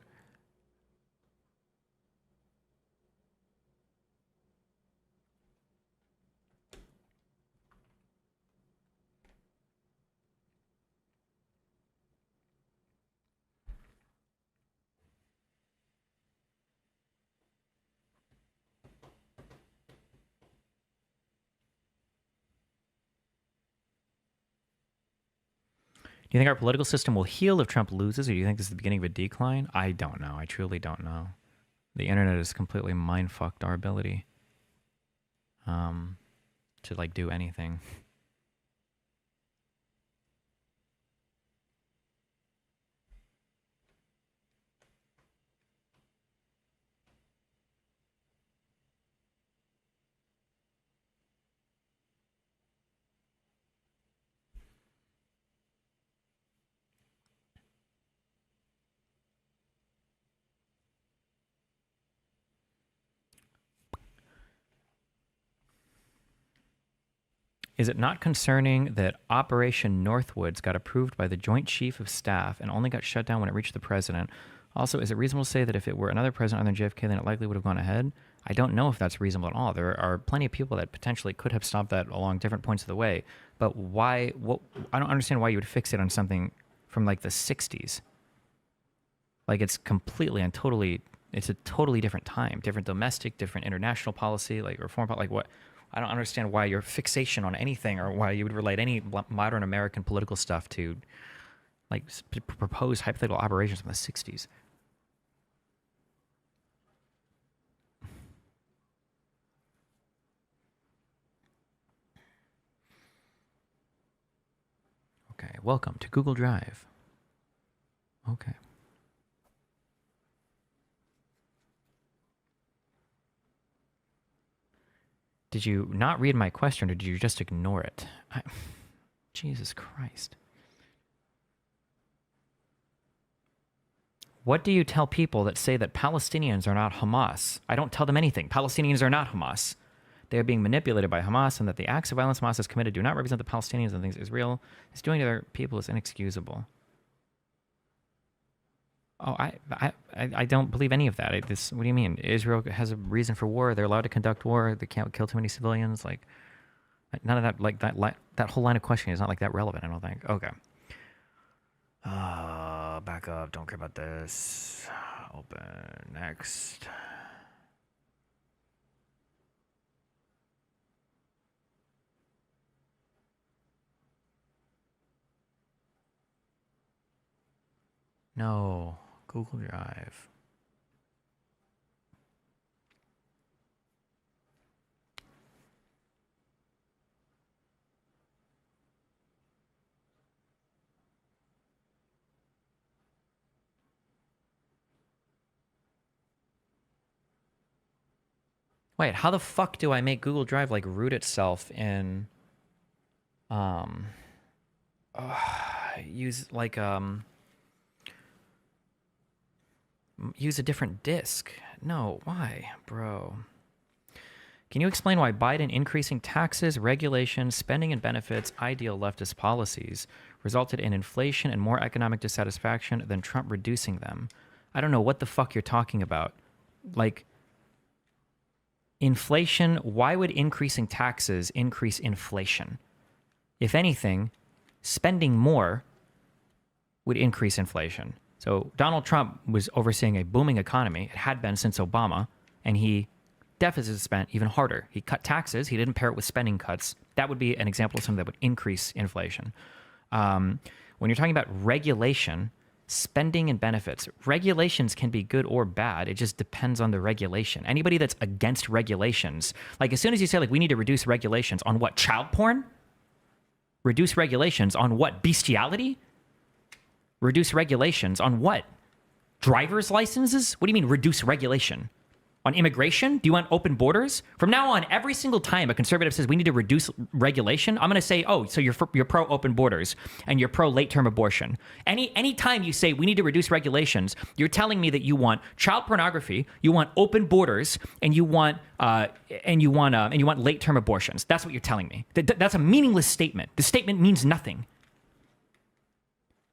[SPEAKER 1] Do you think our political system will heal if Trump loses, or do you think this is the beginning of a decline? I don't know. I truly don't know. The internet has completely mind-fucked our ability to like do anything. Is it not concerning that Operation Northwoods got approved by the Joint Chief of Staff and only got shut down when it reached the president? Also, is it reasonable to say that if it were another president other than JFK, then it likely would have gone ahead? I don't know if that's reasonable at all. There are plenty of people that potentially could have stopped that along different points of the way. But why? What? I don't understand why you would fix it on something from like the 60s. Like it's completely and totally, it's a totally different time, different domestic, different international policy, like or foreign policy, like what? I don't understand why your fixation on anything or why you would relate any modern American political stuff to like propose hypothetical operations from the 60s. Okay, welcome to Google Drive. Okay. Did you not read my question or did you just ignore it? Jesus Christ. What do you tell people that say that Palestinians are not Hamas? I don't tell them anything. Palestinians are not Hamas. They are being manipulated by Hamas, and that the acts of violence Hamas has committed do not represent the Palestinians and things Israel is doing to their people is inexcusable. Oh, I don't believe any of that. What do you mean? Israel has a reason for war. They're allowed to conduct war. They can't kill too many civilians. Like, none of that. Like that whole line of questioning is not like that relevant. I don't think. Okay. Back up. Don't care about this. Open. Next. No. Google Drive. Wait, how the fuck do I make Google Drive like root itself in use like use a different disk? No, why, bro? Can you explain why Biden increasing taxes, regulations, spending and benefits, ideal leftist policies resulted in inflation and more economic dissatisfaction than Trump reducing them? I don't know what the fuck you're talking about. Like, inflation, why would increasing taxes increase inflation? If anything, spending more would increase inflation. So Donald Trump was overseeing a booming economy. It had been since Obama, and he deficit spent even harder. He cut taxes. He didn't pair it with spending cuts. That would be an example of something that would increase inflation. When you're talking about regulation, spending and benefits, regulations can be good or bad. It just depends on the regulation. Anybody that's against regulations, like as soon as you say like we need to reduce regulations on what, child porn? Reduce regulations on what, bestiality? Reduce regulations on what? Driver's licenses? What do you mean reduce regulation? On immigration? Do you want open borders? From now on, every single time a conservative says we need to reduce regulation, I'm going to say, oh, so you're pro open borders and you're pro late term abortion. Any time you say we need to reduce regulations, you're telling me that you want child pornography, you want open borders, and you want late term abortions. That's what you're telling me. That's a meaningless statement. The statement means nothing.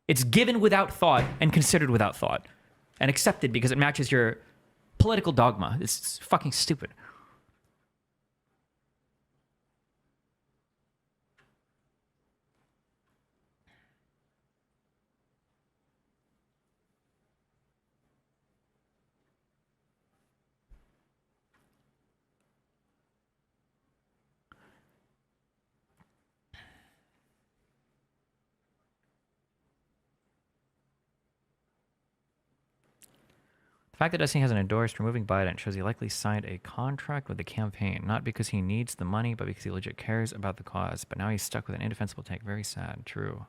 [SPEAKER 1] It's given without thought and considered without thought and accepted because it matches your political dogma. It's fucking stupid. The fact that Destiny hasn't endorsed removing Biden shows he likely signed a contract with the campaign, not because he needs the money, but because he legit cares about the cause. But now he's stuck with an indefensible take. Very sad. True.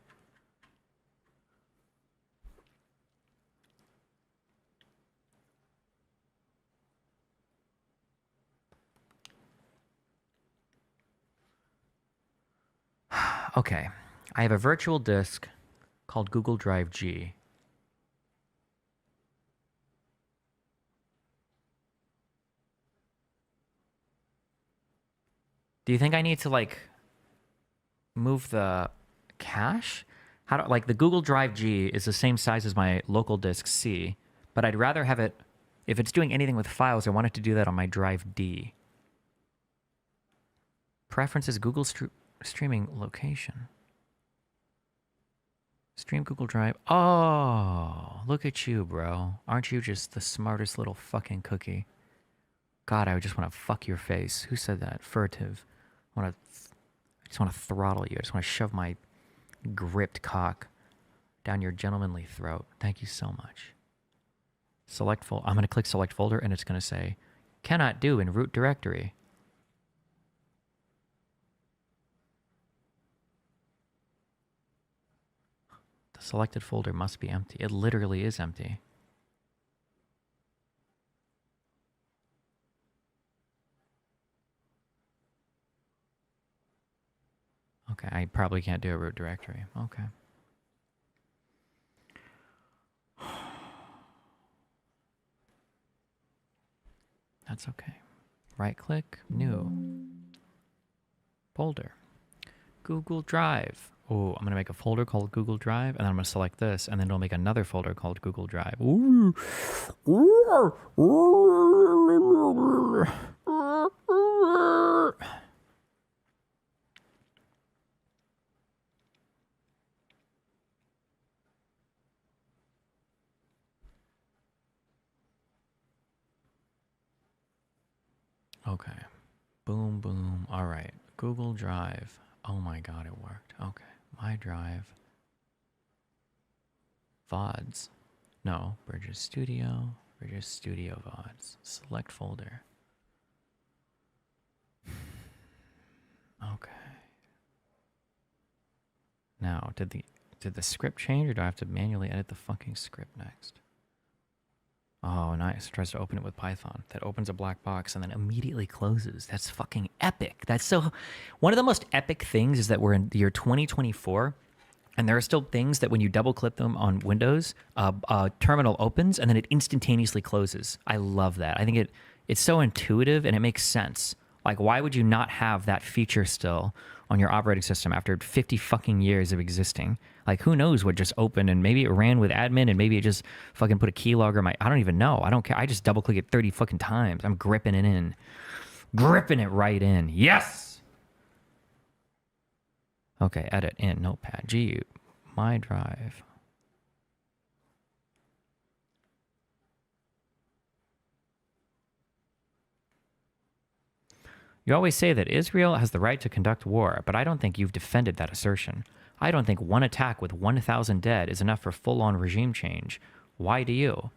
[SPEAKER 1] Okay. I have a virtual disk called Google Drive G. Do you think I need to like move the cache? Like the Google Drive G is the same size as my local disk C, but I'd rather have it, if it's doing anything with files, I want it to do that on my Drive D. Preferences, Google streaming location. Stream Google Drive. Oh, look at you, bro. Aren't you just the smartest little fucking cookie? God, I just want to fuck your face. Who said that? Furtive. I just want to throttle you. I just want to shove my gripped cock down your gentlemanly throat. Thank you so much. Select folder. I'm going to click select folder and it's going to say, cannot do in root directory. The selected folder must be empty. It literally is empty. Okay, I probably can't do a root directory. Okay. That's okay. Right click, new. Folder. Google Drive. Oh, I'm going to make a folder called Google Drive, and then I'm going to select this, and then it'll make another folder called Google Drive. Ooh. Okay. Boom, boom. All right. Google Drive. Oh my God, it worked. Okay. My Drive. VODs. No. Bridges Studio. Bridges Studio VODs. Select folder. Okay. Now, did the script change, or do I have to manually edit the fucking script next? Oh, nice. Tries to open it with Python. That opens a black box and then immediately closes. That's fucking epic. That's so... One of the most epic things is that we're in the year 2024, and there are still things that when you double-click them on Windows, terminal opens and then it instantaneously closes. I love that. I think it's so intuitive and it makes sense. Like, why would you not have that feature still on your operating system after 50 fucking years of existing? Like, who knows what just opened, and maybe it ran with admin, and maybe it just fucking put a keylogger in my... I don't even know. I don't care. I just double-click it 30 fucking times. I'm gripping it in. Gripping it right in. Yes! Okay, edit in Notepad. GU. My Drive. You always say that Israel has the right to conduct war, but I don't think you've defended that assertion. I don't think one attack with 1,000 dead is enough for full-on regime change. Why do you?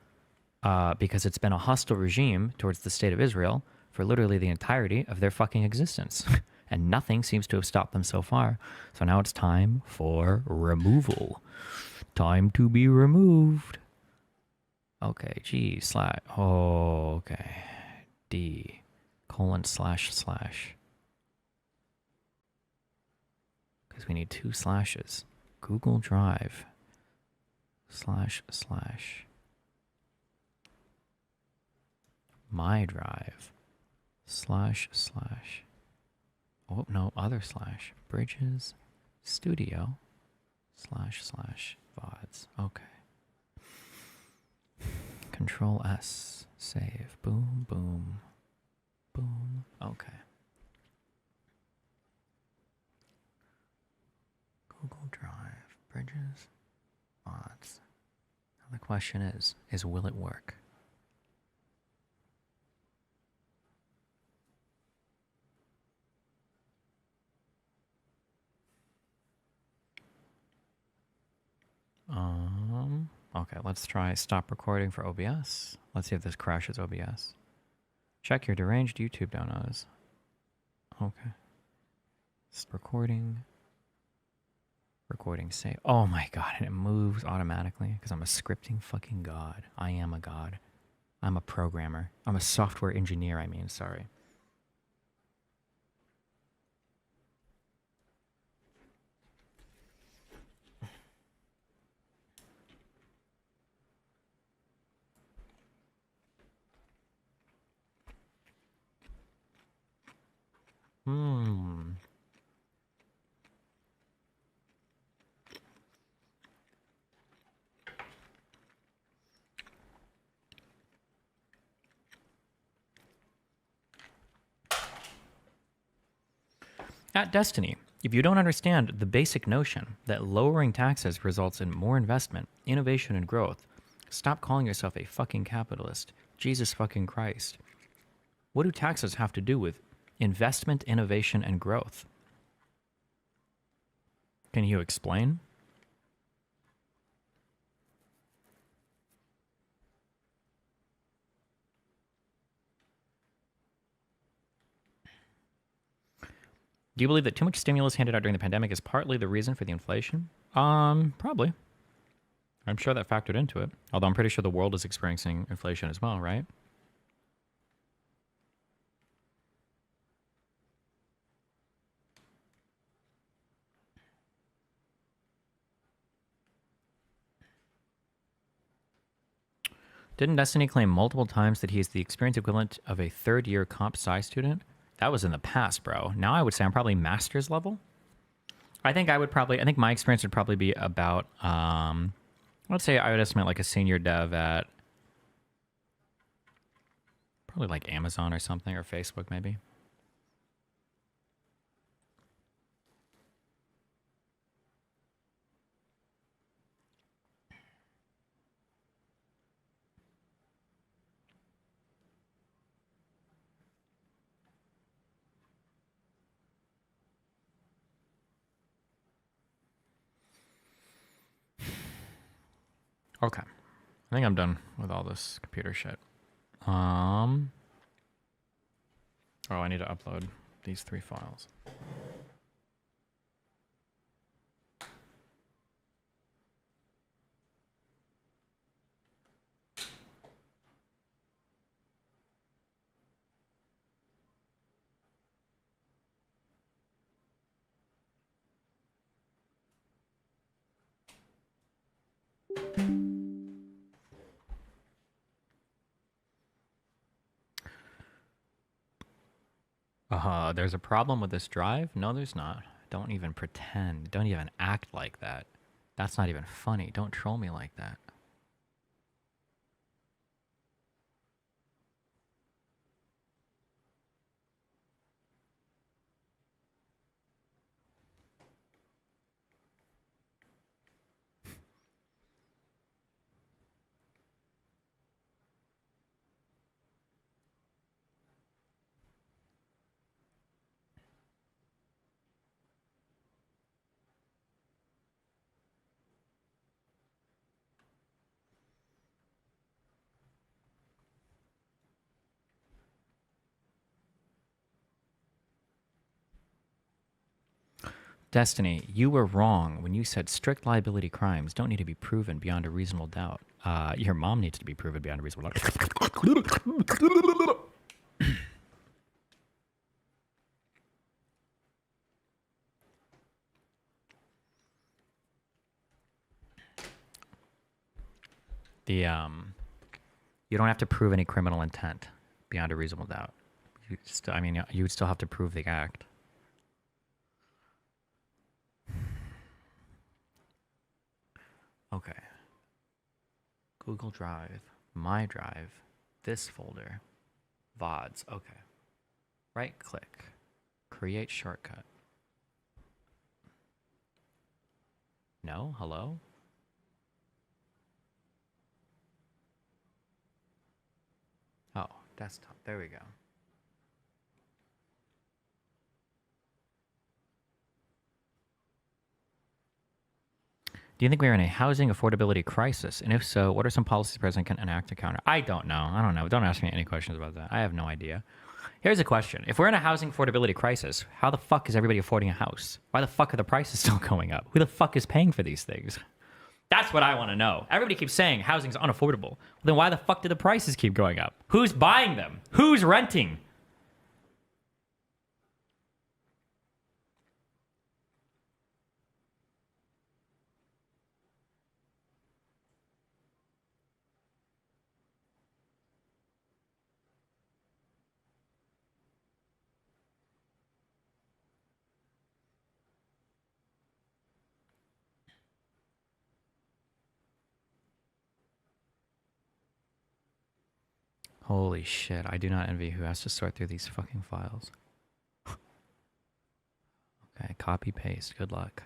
[SPEAKER 1] Because it's been a hostile regime towards the state of Israel for literally the entirety of their fucking existence. And nothing seems to have stopped them so far. So now it's time for removal. Time to be removed. Okay, G slash... Oh, okay. D... :// because we need 2 slashes. Google Drive / my Drive / oh no, other slash Bridges Studio / VODs. Okay. Control S, save. Boom, boom, boom. Okay. Google Drive, Bridges, VODs. Now the question is will it work? Okay, let's try stop recording for OBS. Let's see if this crashes OBS. Check your deranged YouTube downloads. Okay. Recording. Recording save. Oh my god, and it moves automatically because I'm a scripting fucking god. I am a god. I'm a programmer. I'm a software engineer, I mean, sorry. At Destiny, if you don't understand the basic notion that lowering taxes results in more investment, innovation, and growth, stop calling yourself a fucking capitalist. Jesus fucking Christ. What do taxes have to do with investment, innovation, and growth? Can you explain? Do you believe that too much stimulus handed out during the pandemic is partly the reason for the inflation? Probably. I'm sure that factored into it. Although I'm pretty sure the world is experiencing inflation as well, right? Didn't Destiny claim multiple times that he is the experience equivalent of a third-year comp sci student? That was in the past, bro. Now I would say I'm probably master's level. I think my experience would probably be about, let's say I would estimate like a senior dev at probably like Amazon or something, or Facebook maybe. Okay. I think I'm done with all this computer shit. Oh, I need to upload these 3 files. There's a problem with this drive? No, there's not. Don't even pretend. Don't even act like that. That's not even funny. Don't troll me like that. Destiny, you were wrong when you said strict liability crimes don't need to be proven beyond a reasonable doubt. Your mom needs to be proven beyond a reasonable doubt. You don't have to prove any criminal intent beyond a reasonable doubt. You would still have to prove the act. Okay. Google Drive, My Drive, this folder, VODs. Okay. Right click, create shortcut. No? Hello? Oh, desktop. There we go. Do you think we are in a housing affordability crisis? And if so, what are some policies the president can enact to counter? I don't know. Don't ask me any questions about that. I have no idea. Here's a question. If we're in a housing affordability crisis, how the fuck is everybody affording a house? Why the fuck are the prices still going up? Who the fuck is paying for these things? That's what I want to know. Everybody keeps saying housing's unaffordable. Well, then why the fuck do the prices keep going up? Who's buying them? Who's renting? Holy shit, I do not envy who has to sort through these fucking files. Okay, copy, paste, good luck.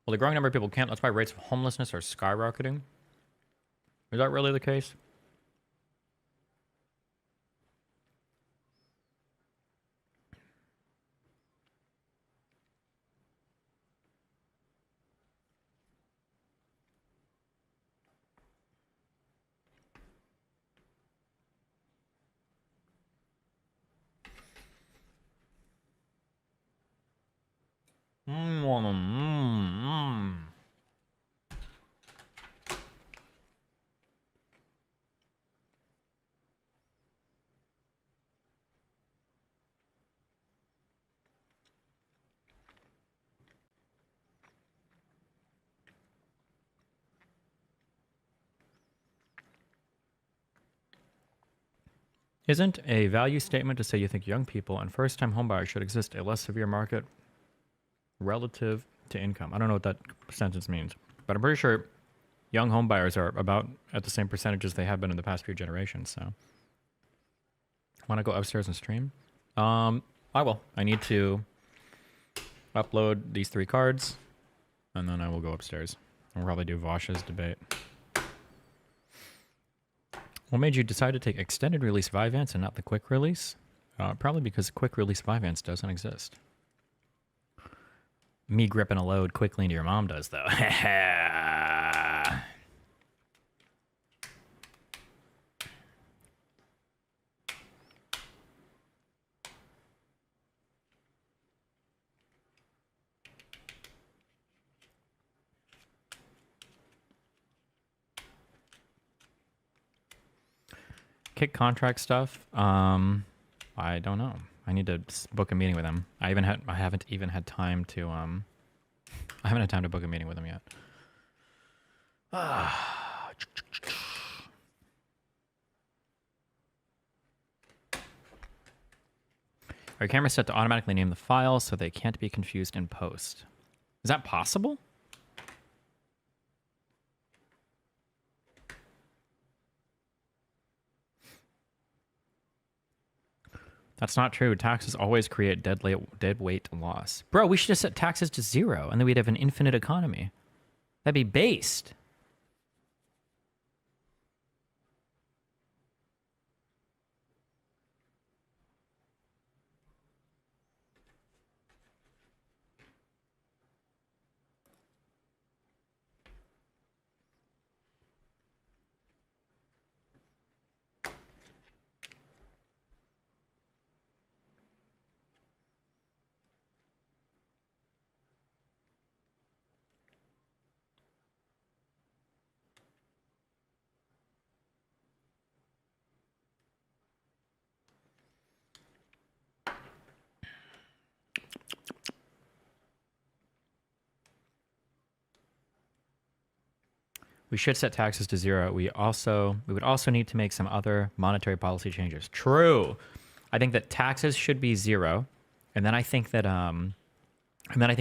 [SPEAKER 1] Well, the growing number of people can't. That's why rates of homelessness are skyrocketing. Is that really the case? Isn't a value statement to say you think young people and first-time homebuyers should exist a less severe market relative to income? I don't know what that sentence means, but I'm pretty sure young homebuyers are about at the same percentages they have been in the past few generations. So, want to go upstairs and stream? I will. I need to upload these 3 cards, and then I will go upstairs. I'll probably do Vosh's debate. What made you decide to take extended release Vyvanse and not the quick release? Probably because quick release Vyvanse doesn't exist. Me gripping a load quickly into your mom does, though. Kick contract stuff. I don't know. I need to book a meeting with him. I haven't even had time to I haven't had time to book a meeting with him yet. Are your cameras set to automatically name the file so they can't be confused in post? Is that possible? That's not true. Taxes always create dead weight loss. Bro, we should just set taxes to 0 and then we'd have an infinite economy. That'd be based. We should set taxes to 0. We would also need to make some other monetary policy changes. True. I think that taxes should be 0, and then I think that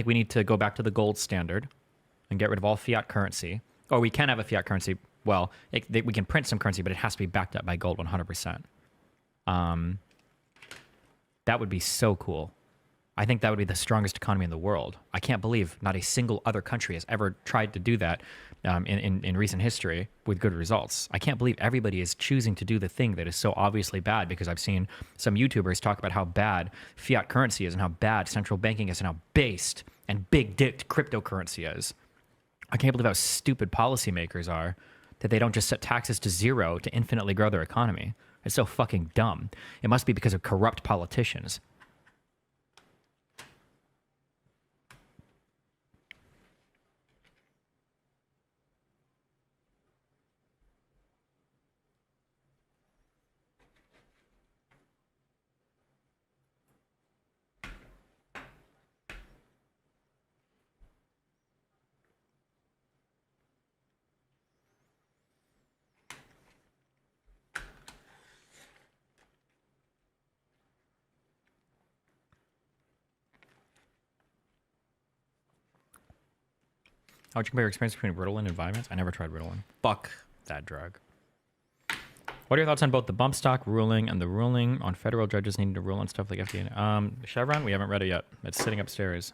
[SPEAKER 1] we need to go back to the gold standard and get rid of all fiat currency. Or we can have a fiat currency. Well, we can print some currency, but it has to be backed up by gold 100%. That would be so cool. I think that would be the strongest economy in the world. I can't believe not a single other country has ever tried to do that in recent history with good results. I can't believe everybody is choosing to do the thing that is so obviously bad, because I've seen some YouTubers talk about how bad fiat currency is and how bad central banking is and how based and big-dicked cryptocurrency is. I can't believe how stupid policymakers are that they don't just set taxes to 0 to infinitely grow their economy. It's so fucking dumb. It must be because of corrupt politicians. How would you compare your experience between Ritalin and Vyvanse? I never tried Ritalin. Fuck that drug. What are your thoughts on both the bump stock ruling and the ruling on federal judges needing to rule on stuff like FDA? Chevron, we haven't read it yet. It's sitting upstairs.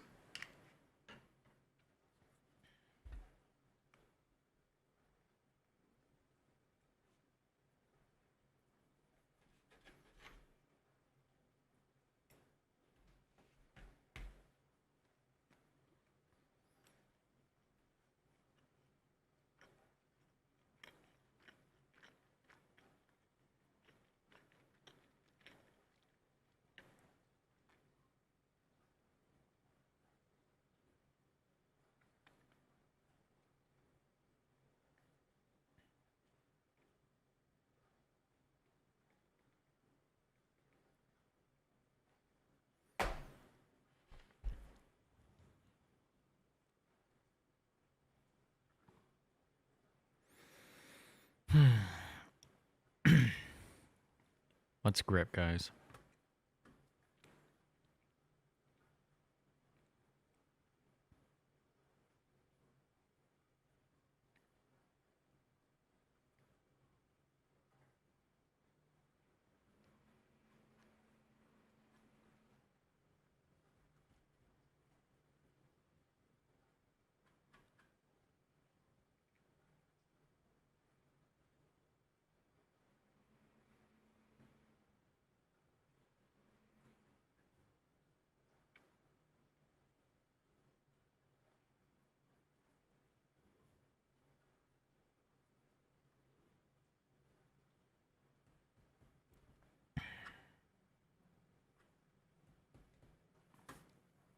[SPEAKER 1] Let's grip, guys.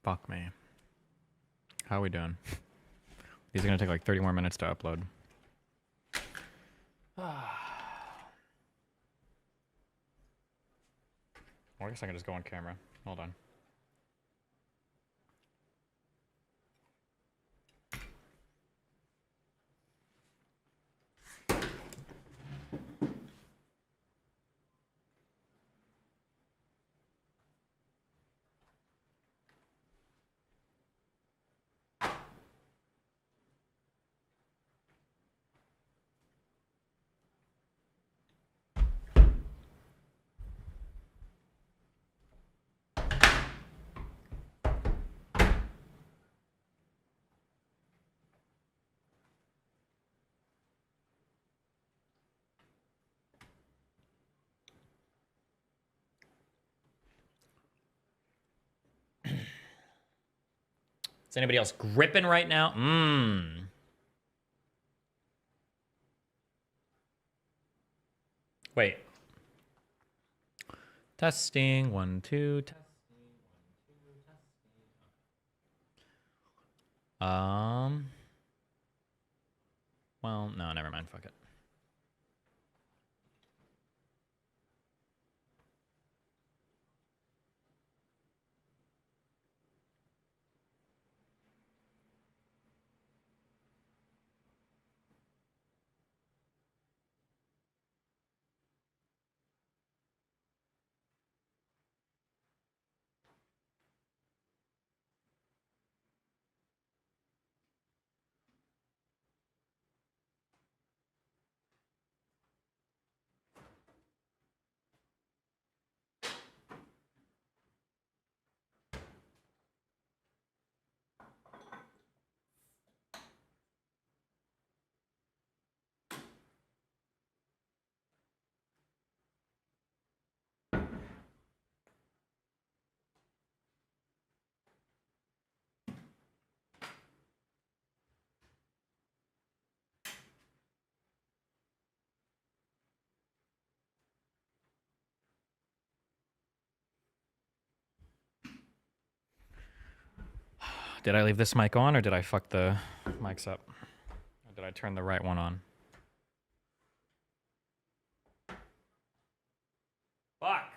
[SPEAKER 1] Fuck me. How are we doing? These are gonna take like 30 more minutes to upload. Well, I guess I can just go on camera. Hold on. Is anybody else gripping right now? Wait. Testing. 1, 2. Testing. 1, 2. Testing. Well, no, never mind. Fuck it. Did I leave this mic on or did I fuck the mics up? Or did I turn the right one on? Fuck!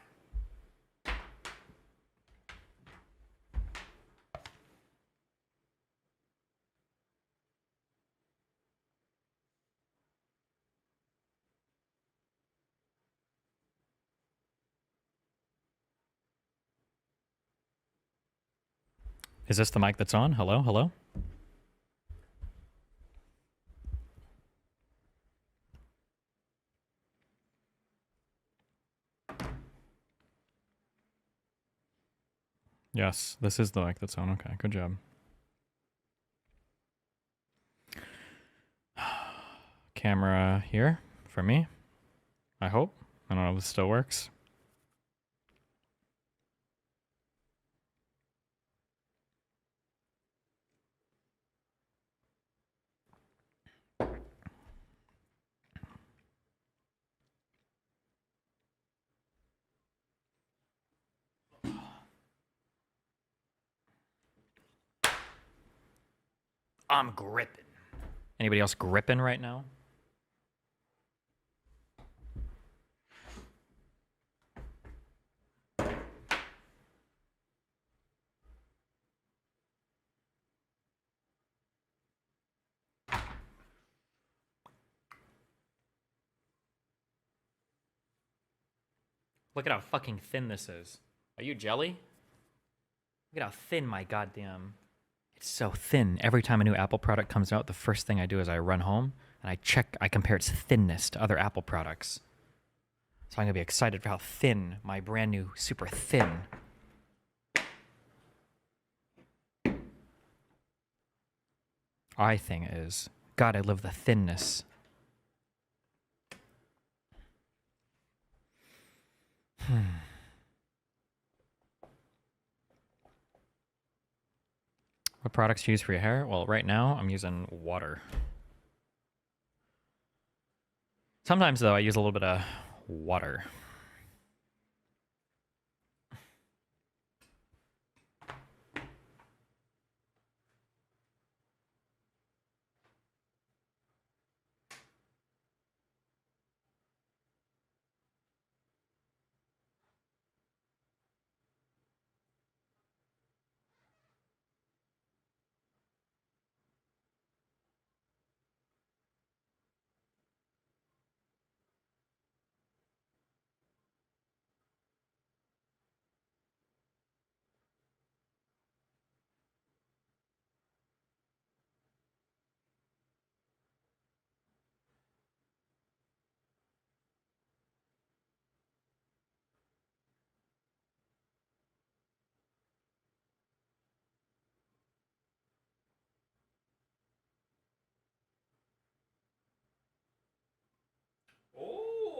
[SPEAKER 1] Is this the mic that's on? Hello? Hello? Yes, this is the mic that's on. Okay, good job. Camera here for me. I hope. I don't know if this still works. I'm gripping. Anybody else gripping right now? Look at how fucking thin this is. Are you jelly? Look at how thin my goddamn... It's so thin. Every time a new Apple product comes out, the first thing I do is I run home and I compare its thinness to other Apple products. So I'm going to be excited for how thin my brand new super thin thing is. God, I love the thinness. What products do you use for your hair? Well, right now I'm using water. Sometimes, though, I use a little bit of water. Oh,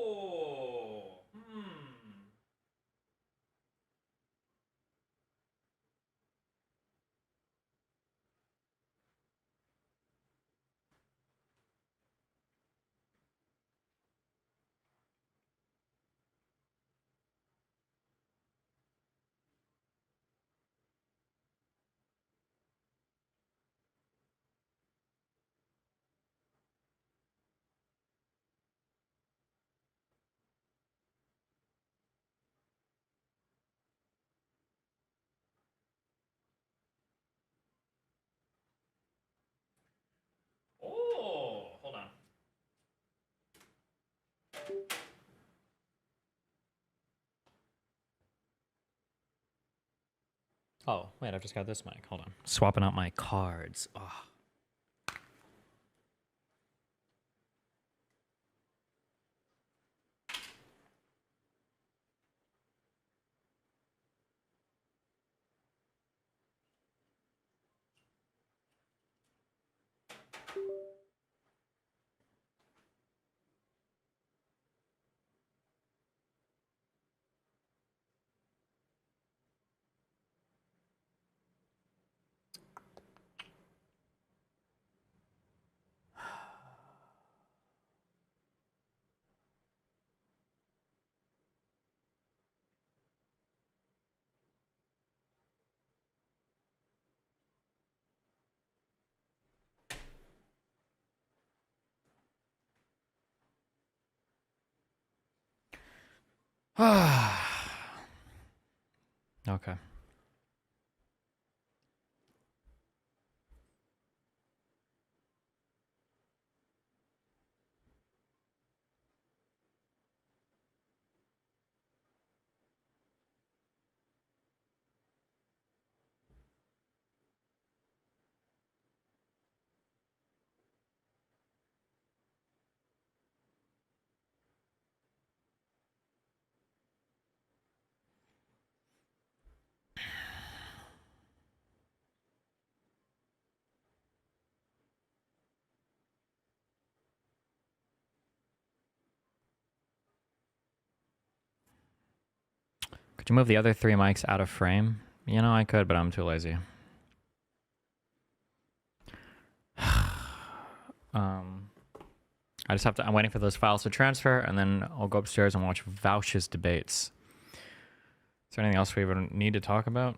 [SPEAKER 1] Oh, hold on. Oh, wait, I've just got this mic. Hold on. Swapping out my cards. Oh. Okay. Could you move the other three mics out of frame? You know, I could, but I'm too lazy. I just have to, I'm waiting for those files to transfer, and then I'll go upstairs and watch Vouch's debates. Is there anything else we would need to talk about?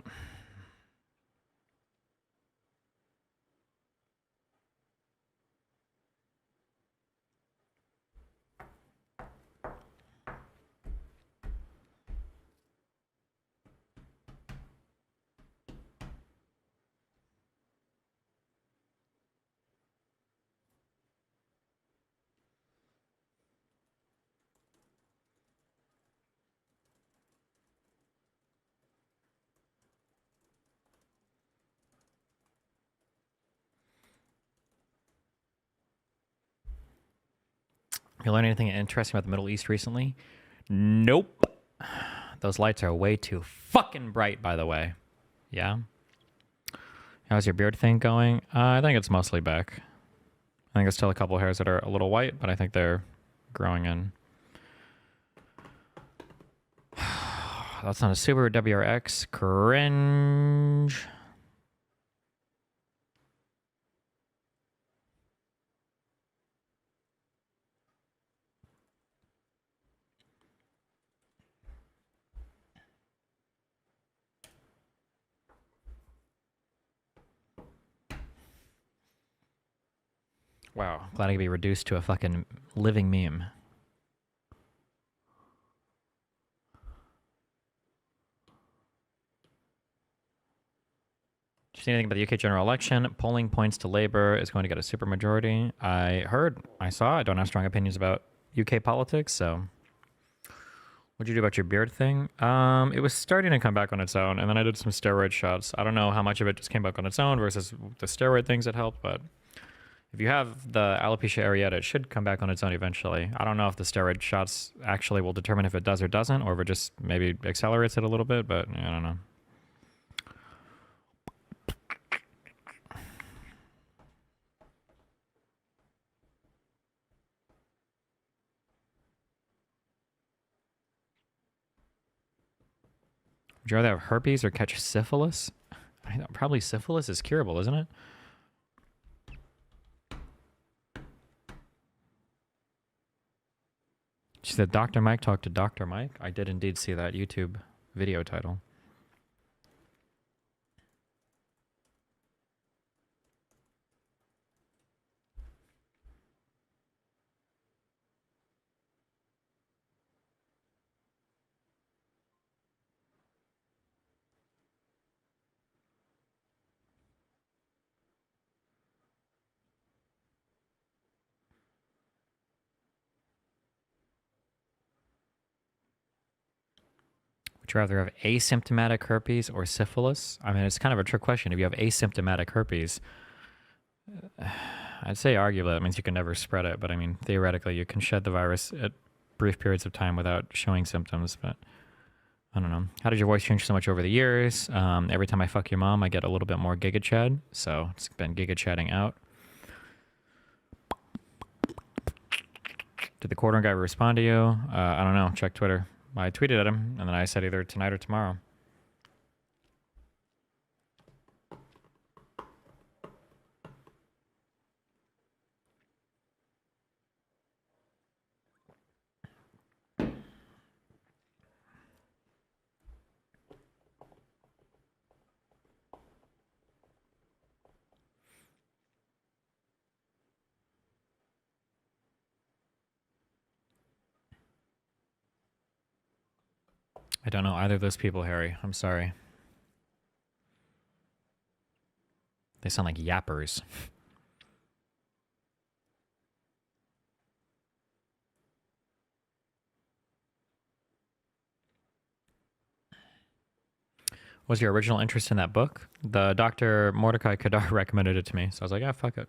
[SPEAKER 1] You learn anything interesting about the Middle East recently? Nope. Those lights are way too fucking bright, by the way. Yeah. How's your beard thing going? I think it's mostly back. I think there's still a couple hairs that are a little white, but I think they're growing in. That's not a Subaru WRX. Cringe. Wow, glad I could be reduced to a fucking living meme. Did you see anything about the UK general election? Polling points to Labour is going to get a supermajority. I saw. I don't have strong opinions about UK politics, so. What'd you do about your beard thing? It was starting to come back on its own, and then I did some steroid shots. I don't know how much of it just came back on its own versus the steroid things that helped, but if you have the alopecia areata, it should come back on its own eventually. I don't know if the steroid shots actually will determine if it does or doesn't, or if it just maybe accelerates it a little bit, but I don't know. Would you rather have herpes or catch syphilis? Probably syphilis is curable, isn't it? She said, Dr. Mike talked to Dr. Mike. I did indeed see that YouTube video title. Would you rather have asymptomatic herpes or syphilis? I mean, it's kind of a trick question. If you have asymptomatic herpes, I'd say arguably that means you can never spread it. But I mean, theoretically, you can shed the virus at brief periods of time without showing symptoms. But I don't know. How did your voice change so much over the years? Every time I fuck your mom, I get a little bit more Giga Chad. So it's been Giga Chatting out. Did the quarter guy respond to you? I don't know. Check Twitter. I tweeted at him, and then I said either tonight or tomorrow. I don't know either of those people, Harry. I'm sorry. They sound like yappers. What was your original interest in that book? The Dr. Mordecai Kadar recommended it to me, so I was like, ah, fuck it.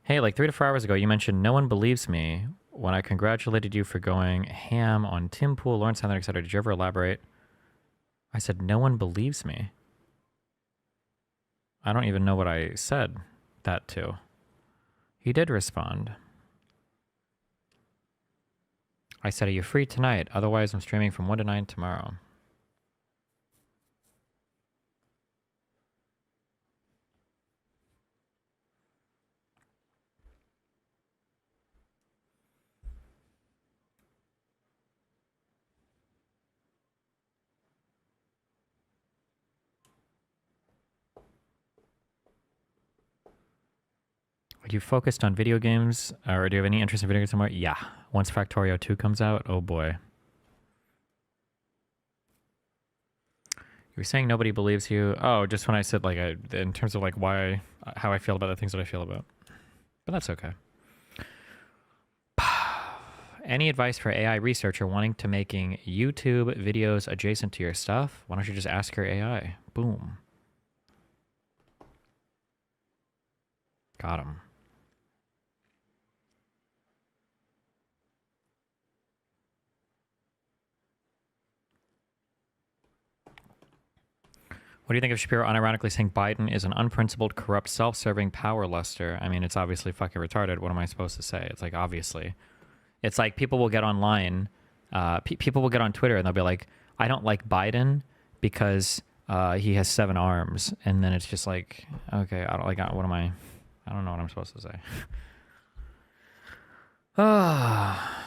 [SPEAKER 1] Hey, like 3 to 4 hours ago, you mentioned no one believes me when I congratulated you for going ham on Tim Pool, Lawrence Heather, etc. Did you ever elaborate? I said, no one believes me. I don't even know what I said that to. He did respond. I said, are you free tonight? Otherwise, I'm streaming from 1 to 9 tomorrow. Are you focused on video games, or do you have any interest in video games somewhere? Yeah. Once Factorio 2 comes out, oh boy. You were saying nobody believes you. Oh, just when I said, like, in terms of, like, how I feel about the things that I feel about. But that's okay. Any advice for AI researcher wanting to making YouTube videos adjacent to your stuff? Why don't you just ask your AI? Boom. Got him. What do you think of Shapiro unironically saying Biden is an unprincipled, corrupt, self-serving power luster? I mean, it's obviously fucking retarded. What am I supposed to say? It's like, obviously. It's like people will get online, people will get on Twitter and they'll be like, I don't like Biden because he has 7 arms. And then it's just like, okay, I don't like, what am I don't know what I'm supposed to say. Ah.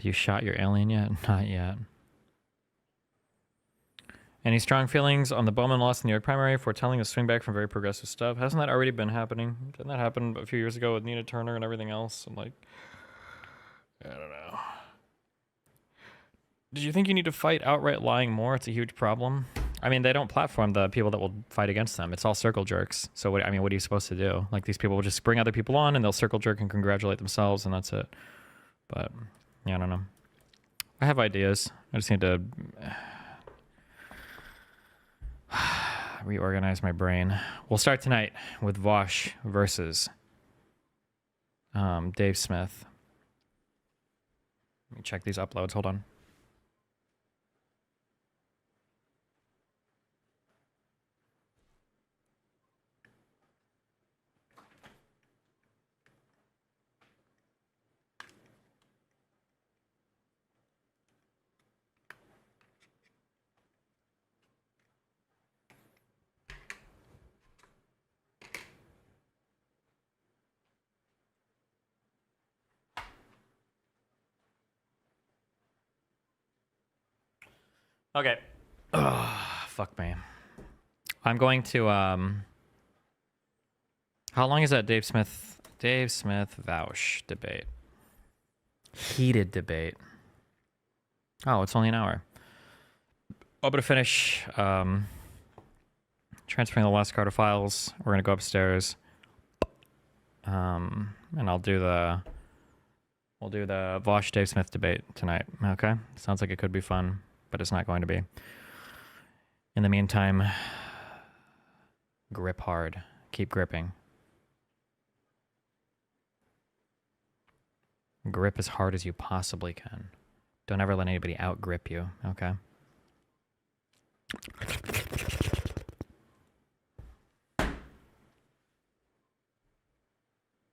[SPEAKER 1] You shot your alien yet? Not yet. Any strong feelings on the Bowman loss in the New York primary, foretelling a swing back from very progressive stuff? Hasn't that already been happening? Didn't that happen a few years ago with Nina Turner and everything else? And like, I don't know. Did you think you need to fight outright lying more? It's a huge problem. I mean, they don't platform the people that will fight against them. It's all circle jerks. So what, I mean, what are you supposed to do? Like, these people will just bring other people on and they'll circle jerk and congratulate themselves and that's it. But yeah, I don't know. I have ideas. I just need to reorganize my brain. We'll start tonight with Vosh versus Dave Smith. Let me check these uploads. Hold on. Okay. Ugh, fuck me. I'm going to how long is that Dave Smith Vaush debate? Heated debate. Oh, it's only an hour. I'm gonna finish transferring the last Carter files. We're gonna go upstairs. And we'll do the Vosh Dave Smith debate tonight. Okay? Sounds like it could be fun, but it's not going to be. In the meantime, grip hard. Keep gripping. Grip as hard as you possibly can. Don't ever let anybody out grip you, okay?